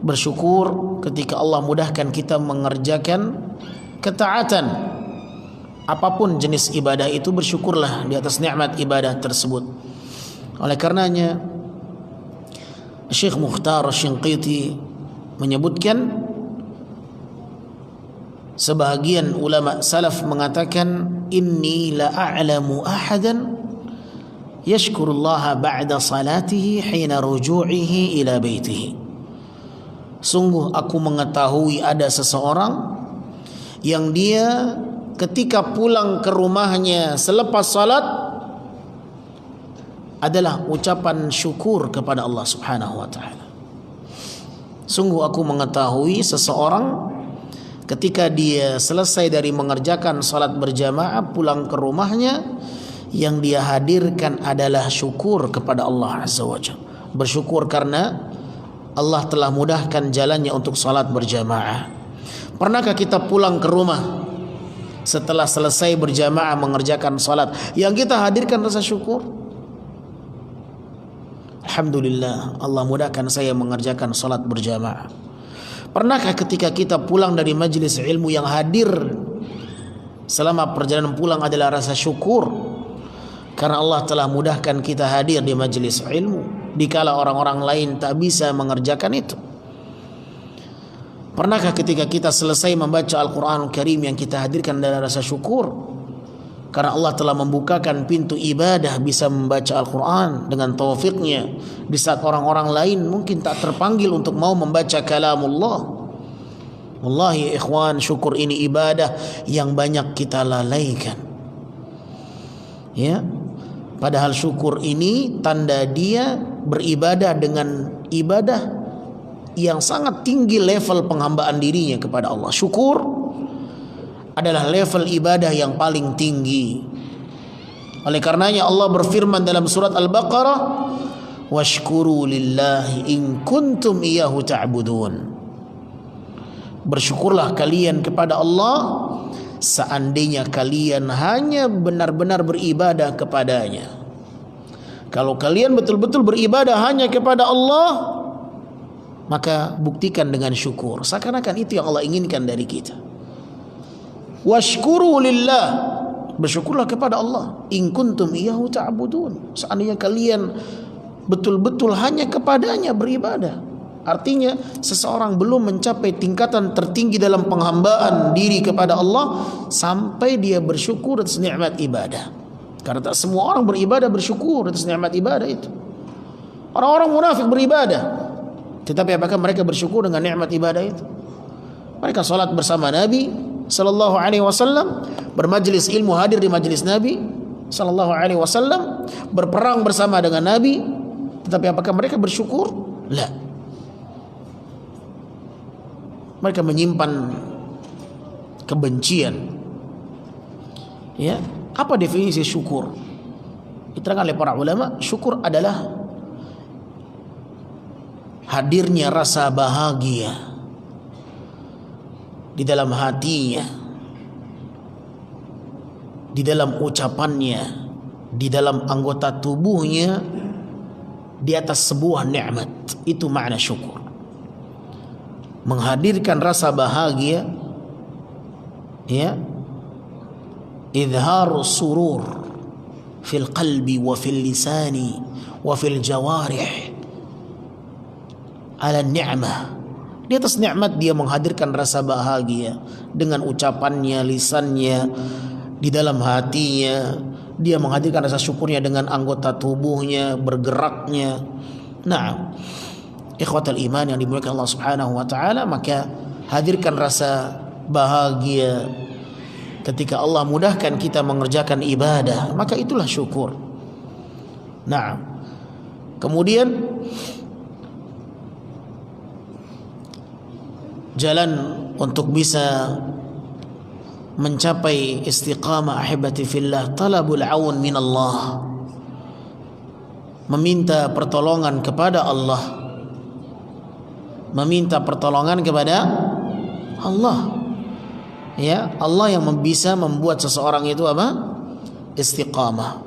bersyukur ketika Allah mudahkan kita mengerjakan ketaatan apapun jenis ibadah itu. Bersyukurlah di atas nikmat ibadah tersebut. Oleh karenanya Syekh Mukhtar Shinqiti menyebutkan, sebahagian ulama salaf mengatakan, inni la a'lamu ahadan yashkurullaha ba'da salatihi hina ruju'ihi ila baitihi. Sungguh aku mengetahui ada seseorang yang dia ketika pulang ke rumahnya selepas salat adalah ucapan syukur kepada Allah Subhanahu wa taala. Sungguh aku mengetahui seseorang ketika dia selesai dari mengerjakan salat berjamaah pulang ke rumahnya, yang dia hadirkan adalah syukur kepada Allah Azza wa Jalla. Bersyukur karena Allah telah mudahkan jalannya untuk salat berjamaah. Pernahkah kita pulang ke rumah setelah selesai berjamaah mengerjakan salat, yang kita hadirkan rasa syukur? Alhamdulillah, Allah mudahkan saya mengerjakan salat berjamaah. Pernahkah ketika kita pulang dari majlis ilmu, yang hadir selama perjalanan pulang adalah rasa syukur karena Allah telah mudahkan kita hadir di majlis ilmu dikala orang-orang lain tak bisa mengerjakan itu? Pernahkah ketika kita selesai membaca Al-Quran Karim, yang kita hadirkan adalah rasa syukur karena Allah telah membukakan pintu ibadah bisa membaca Al-Quran dengan taufiknya di saat orang-orang lain mungkin tak terpanggil untuk mau membaca kalamullah. Wallahi ikhwan, syukur ini ibadah yang banyak kita lalaikan. Ya, padahal syukur ini tanda dia beribadah dengan ibadah yang sangat tinggi level penghambaan dirinya kepada Allah. Syukur adalah level ibadah yang paling tinggi. Oleh karenanya Allah berfirman dalam surat Al-Baqarah, washkuru lillahi in kuntum iyyahu ta'budun. Bersyukurlah kalian kepada Allah seandainya kalian hanya benar-benar beribadah kepadanya. Kalau kalian betul-betul beribadah hanya kepada Allah, maka buktikan dengan syukur. Seakan-akan itu yang Allah inginkan dari kita. Washkuru lillah, bersyukurlah kepada Allah. In kuntum iyyahu ta'budun, seandainya kalian betul-betul hanya kepadanya beribadah. Artinya seseorang belum mencapai tingkatan tertinggi dalam penghambaan diri kepada Allah sampai dia bersyukur atas nikmat ibadah. Karena tak semua orang beribadah bersyukur atas nikmat ibadah itu. Orang-orang munafik beribadah, tetapi apakah mereka bersyukur dengan nikmat ibadah itu? Mereka salat bersama Nabi sallallahu alaihi wasallam, bermajlis ilmu, hadir di majlis Nabi sallallahu alaihi wasallam, berperang bersama dengan Nabi, tetapi apakah mereka bersyukur? La. Mereka menyimpan kebencian. Ya, apa definisi syukur? Diterangkan oleh para ulama, syukur adalah hadirnya rasa bahagia di dalam hatinya, di dalam ucapannya, di dalam anggota tubuhnya, di atas sebuah nikmat. Itu makna syukur. Menghadirkan rasa bahagia, ya, idharu surur fil qalbi wa fil lisani wa fil jawarih ala ni'mah. Di atas nikmat dia menghadirkan rasa bahagia dengan ucapannya, lisannya, di dalam hatinya. Dia menghadirkan rasa syukurnya dengan anggota tubuhnya, bergeraknya. Nah, ikhwatal iman yang dimuliakan Allah Subhanahu wa taala, maka hadirkan rasa bahagia ketika Allah mudahkan kita mengerjakan ibadah, maka itulah syukur. Nah, kemudian jalan untuk bisa mencapai istiqamah ahibati fillah, talabul aun min Allah, meminta pertolongan kepada Allah, meminta pertolongan kepada Allah. Ya, Allah yang bisa membuat seseorang itu apa? Istiqamah.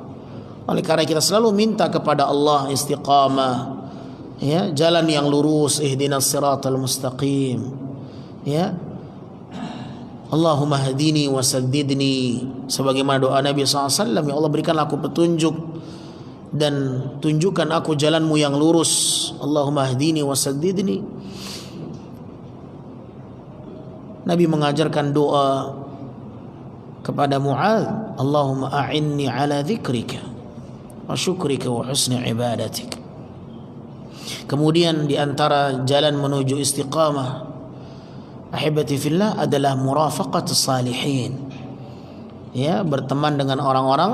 Oleh karena kita selalu minta kepada Allah istiqamah, ya, jalan yang lurus, ihdinas siratal mustaqim. Ya, Allahumma hadini wa saddidni, sebagaimana doa Nabi SAW, ya Allah berikanlah aku petunjuk dan tunjukkan aku jalanmu yang lurus. Allahumma hadini wa saddidni. Nabi mengajarkan doa kepada Mu'adz, Allahumma a'inni ala dzikrika wa syukrika wa husni ibadatik. Kemudian di antara jalan menuju istiqamah ahibati fillah adalah murafaqatus salihin, ya, berteman dengan orang-orang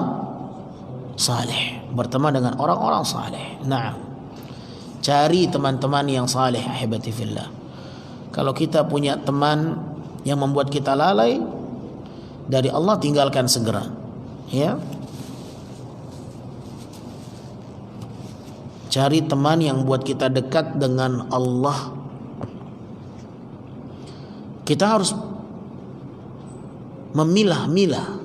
saleh, berteman dengan orang-orang saleh. Nah, cari teman-teman yang saleh ahibati fillah. Kalau kita punya teman yang membuat kita lalai dari Allah, tinggalkan segera, ya. Cari teman yang buat kita dekat dengan Allah. Kita harus memilah-milah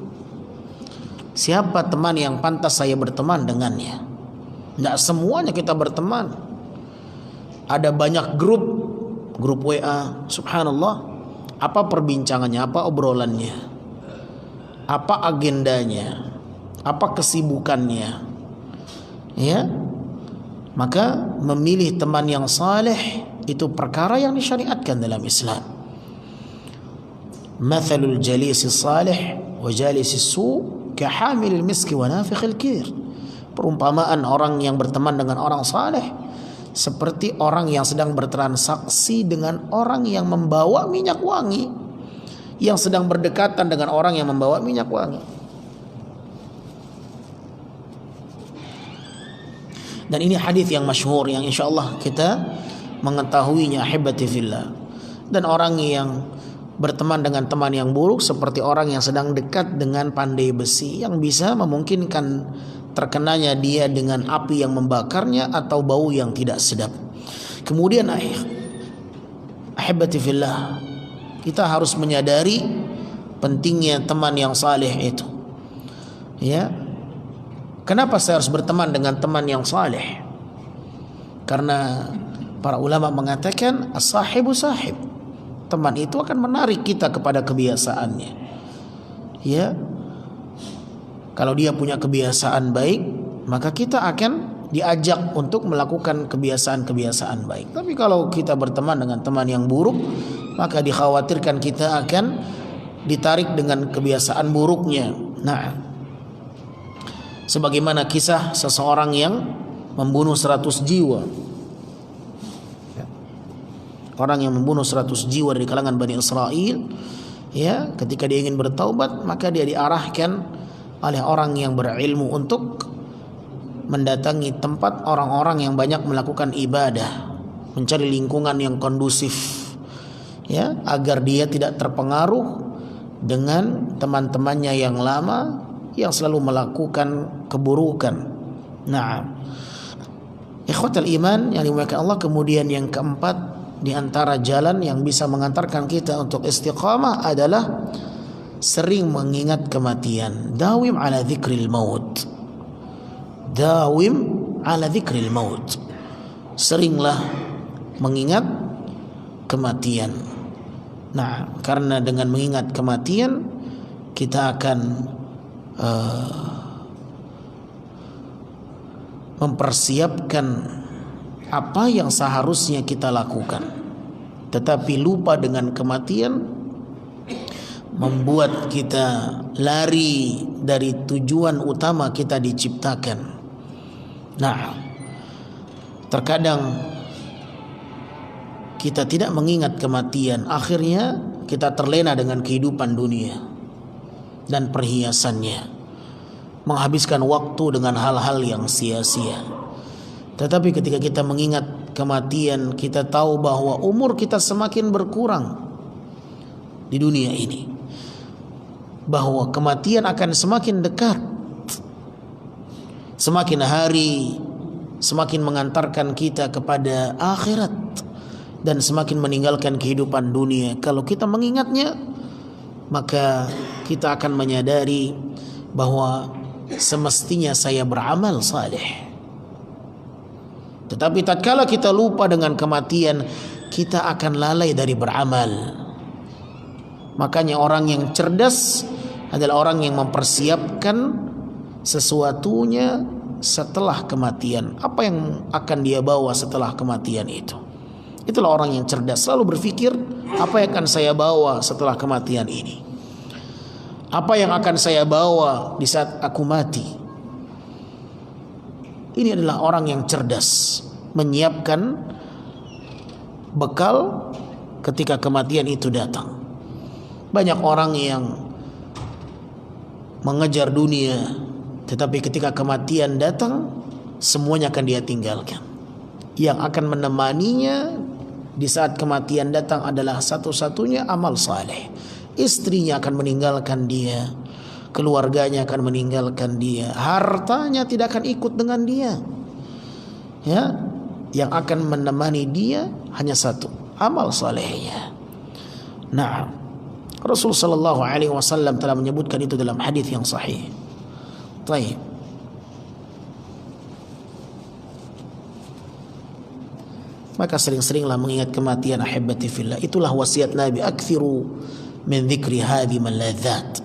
siapa teman yang pantas saya berteman dengannya. Tidak semuanya kita berteman. Ada banyak grup WA, subhanallah, apa perbincangannya, apa obrolannya, apa agendanya, apa kesibukannya, ya. Maka memilih teman yang saleh itu perkara yang disyariatkan dalam Islam. Mathalul jalisi salih wa jalisi su kahamilil miski wa nafikhil kir. Perumpamaan orang yang berteman dengan orang saleh seperti orang yang sedang bertransaksi dengan orang yang membawa minyak wangi, yang sedang berdekatan dengan orang yang membawa minyak wangi. Dan ini hadis yang masyhur yang insyaallah kita mengetahuinya ahibati fillah. Dan orang yang berteman dengan teman yang buruk seperti orang yang sedang dekat dengan pandai besi yang bisa memungkinkan terkenanya dia dengan api yang membakarnya atau bau yang tidak sedap. Kemudian ahibati fillah, kita harus menyadari pentingnya teman yang saleh itu. Ya. Kenapa saya harus berteman dengan teman yang saleh? Karena para ulama mengatakan as-sahibu sahib. Teman itu akan menarik kita kepada kebiasaannya. Ya. Kalau dia punya kebiasaan baik, maka kita akan diajak untuk melakukan kebiasaan-kebiasaan baik. Tapi kalau kita berteman dengan teman yang buruk, maka dikhawatirkan kita akan ditarik dengan kebiasaan buruknya. Nah, sebagaimana kisah seseorang yang membunuh 100 jiwa. Orang yang membunuh 100 jiwa dari kalangan Bani Israel, ya, ketika dia ingin bertaubat, maka dia diarahkan oleh orang yang berilmu untuk mendatangi tempat orang-orang yang banyak melakukan ibadah, mencari lingkungan yang kondusif, ya, agar dia tidak terpengaruh dengan teman-temannya yang lama yang selalu melakukan keburukan. Nah, ikhwatal iman yang dimuliakan Allah, kemudian yang keempat di antara jalan yang bisa mengantarkan kita untuk istiqamah adalah sering mengingat kematian. Dawim ala dzikril maut. Dawim ala dzikril maut. Seringlah mengingat kematian. Nah, karena dengan mengingat kematian kita akan mempersiapkan apa yang seharusnya kita lakukan, tetapi lupa dengan kematian membuat kita lari dari tujuan utama kita diciptakan. Nah, terkadang kita tidak mengingat kematian, akhirnya kita terlena dengan kehidupan dunia dan perhiasannya, menghabiskan waktu dengan hal-hal yang sia-sia. Tetapi ketika kita mengingat kematian, kita tahu bahwa umur kita semakin berkurang di dunia ini, bahwa kematian akan semakin dekat. Semakin hari semakin mengantarkan kita kepada akhirat dan semakin meninggalkan kehidupan dunia. Kalau kita mengingatnya, maka kita akan menyadari bahwa semestinya saya beramal saleh. Tetapi tatkala kita lupa dengan kematian, kita akan lalai dari beramal. Makanya orang yang cerdas adalah orang yang mempersiapkan sesuatunya setelah kematian. Apa yang akan dia bawa setelah kematian itu? Itulah orang yang cerdas, selalu berpikir, apa yang akan saya bawa setelah kematian ini? Apa yang akan saya bawa di saat aku mati? Ini adalah orang yang cerdas, menyiapkan bekal ketika kematian itu datang. Banyak orang yang mengejar dunia, tetapi ketika kematian datang, semuanya akan dia tinggalkan. Yang akan menemaninya di saat kematian datang adalah satu-satunya amal saleh. Istrinya akan meninggalkan dia, keluarganya akan meninggalkan dia, hartanya tidak akan ikut dengan dia. Ya, yang akan menemani dia hanya satu, amal salehnya. Nah, Rasul sallallahu alaihi wasallam telah menyebutkan itu dalam hadis yang sahih. Baik. Maka sering-seringlah mengingat kematian, ahibati fillah. Itulah wasiat Nabi, aktsiru min dzikri hadimal ladzat.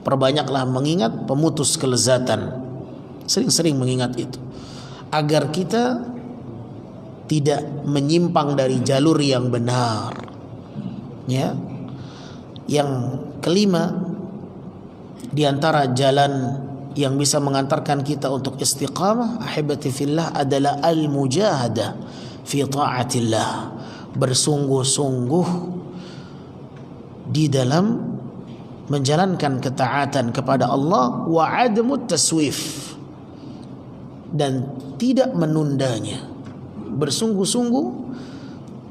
Perbanyaklah mengingat pemutus kelezatan. Sering-sering mengingat itu agar kita tidak menyimpang dari jalur yang benar. Ya. Yang kelima, di antara jalan yang bisa mengantarkan kita untuk istiqamah, ahibati fillah, adalah al-mujahadah fi ta'atillah, bersungguh-sungguh di dalam menjalankan ketaatan kepada Allah, wa adamut taswif, dan tidak menundanya. Bersungguh-sungguh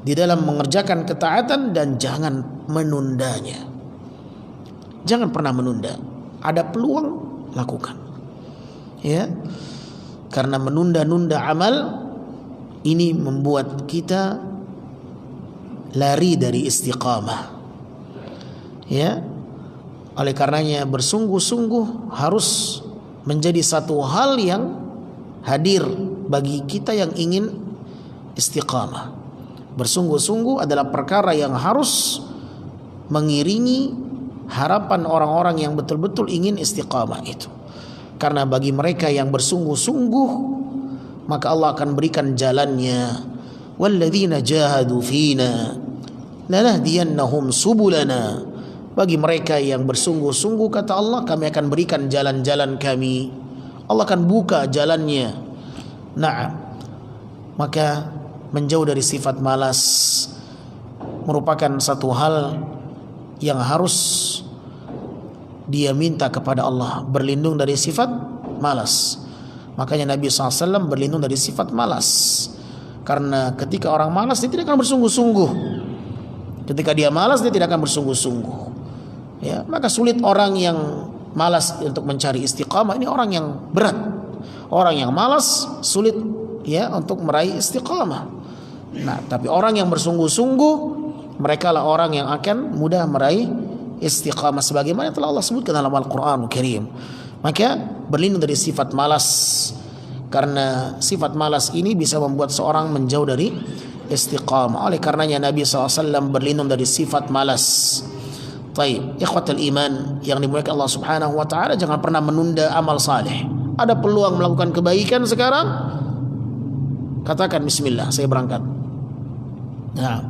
di dalam mengerjakan ketaatan dan jangan menundanya. Jangan pernah menunda. Ada peluang, lakukan. Ya. Karena menunda-nunda amal ini membuat kita lari dari istiqamah. Ya. Oleh karenanya bersungguh-sungguh harus menjadi satu hal yang hadir bagi kita yang ingin istiqamah. Bersungguh-sungguh adalah perkara yang harus mengiringi harapan orang-orang yang betul-betul ingin istiqamah itu. Karena bagi mereka yang bersungguh-sungguh, maka Allah akan berikan jalannya. Walladzina jahadu fina lanahdiyannahum subulana. Bagi mereka yang bersungguh-sungguh, kata Allah, kami akan berikan jalan-jalan kami. Allah akan buka jalannya. Nah, maka menjauh dari sifat malas merupakan satu hal yang harus dia minta kepada Allah, berlindung dari sifat malas. Makanya Nabi SAW berlindung dari sifat malas, karena ketika orang malas dia tidak akan bersungguh-sungguh. Ketika dia malas dia tidak akan bersungguh-sungguh. Ya, maka sulit orang yang malas untuk mencari istiqamah. Ini orang yang berat. Orang yang malas sulit ya untuk meraih istiqamah. Nah, tapi orang yang bersungguh-sungguh, mereka lah orang yang akan mudah meraih istiqamah sebagaimana telah Allah sebutkan dalam Al-Qur'anul Karim. Maka berlindung dari sifat malas, karena sifat malas ini bisa membuat seorang menjauh dari istiqamah. Oleh karenanya Nabi SAW berlindung dari sifat malas. Baik, ikhwatul iman yang dimuliakan Allah Subhanahu wa taala, jangan pernah menunda amal saleh. Ada peluang melakukan kebaikan sekarang, katakan bismillah, saya berangkat. Nah,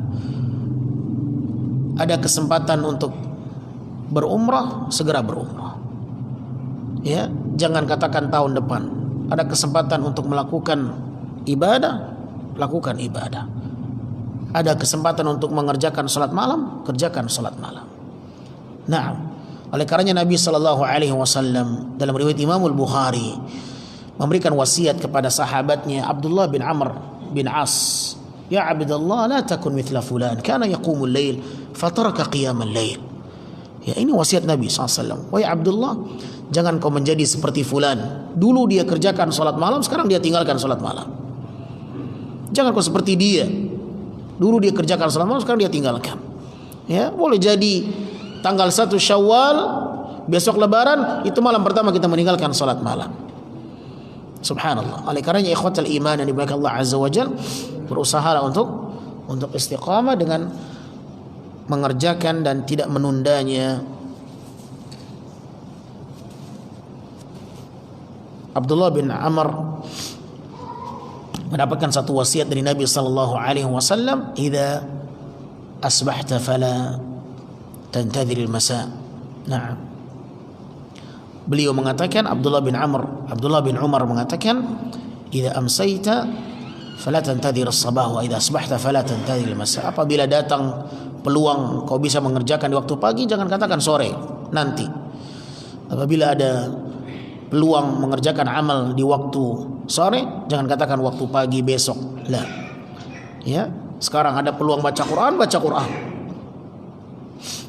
ada kesempatan untuk berumrah, segera berumrah. Ya, jangan katakan tahun depan. Ada kesempatan untuk melakukan ibadah, lakukan ibadah. ada kesempatan untuk mengerjakan salat malam, kerjakan salat malam. Nah, oleh karenanya Nabi SAW dalam riwayat Imam Al-Bukhari memberikan wasiat kepada sahabatnya Abdullah bin Amr bin As, "Ya Abdullah, la takun mithla fulan, kana yaqumul lail fataraka qiyamal lail." Ya, ini wasiat Nabi SAW. Wahai Abdullah, jangan kau menjadi seperti fulan. Dulu dia kerjakan salat malam, sekarang dia tinggalkan salat malam. Jangan kau seperti dia. Dulu dia kerjakan salat malam, sekarang dia tinggalkan. Ya, boleh jadi tanggal 1 Syawal, besok Lebaran, itu malam pertama kita meninggalkan salat malam. Subhanallah. Oleh karenanya ikhwatal iman yang dimuliakan Allah Azza wa Jalla, berusahalah untuk istiqamah dengan mengerjakan dan tidak menundanya. Abdullah bin Amr mendapatkan satu wasiat dari Nabi sallallahu alaihi wasallam, "Idza asbahta fala tantadhir al-masa." Nah, beliau mengatakan, Abdullah bin Umar mengatakan, "Idza amsayta fala tantadhir as-sabah wa idza asbahta fala tantadhir al-masa." Apabila datang peluang kau bisa mengerjakan di waktu pagi, jangan katakan sore nanti. Apabila ada peluang mengerjakan amal di waktu sore, jangan katakan waktu pagi besok. Lah. Ya, sekarang ada peluang baca Quran, baca Quran.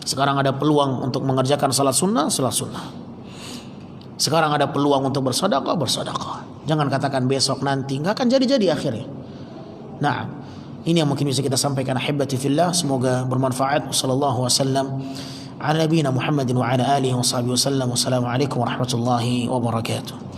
Sekarang ada peluang untuk mengerjakan salat sunnah, salat sunnah. Sekarang ada peluang untuk bersedekah, bersedekah. Jangan katakan besok nanti, enggak akan jadi-jadi akhirnya. Nah, ini yang mungkin bisa kita sampaikan ahibati fillah, semoga bermanfaat. Sallallahu wasallam ala nabiyina Muhammadin wa ala alihi wa sahbihi wasallam. Wassalamualaikum warahmatullahi wabarakatuh.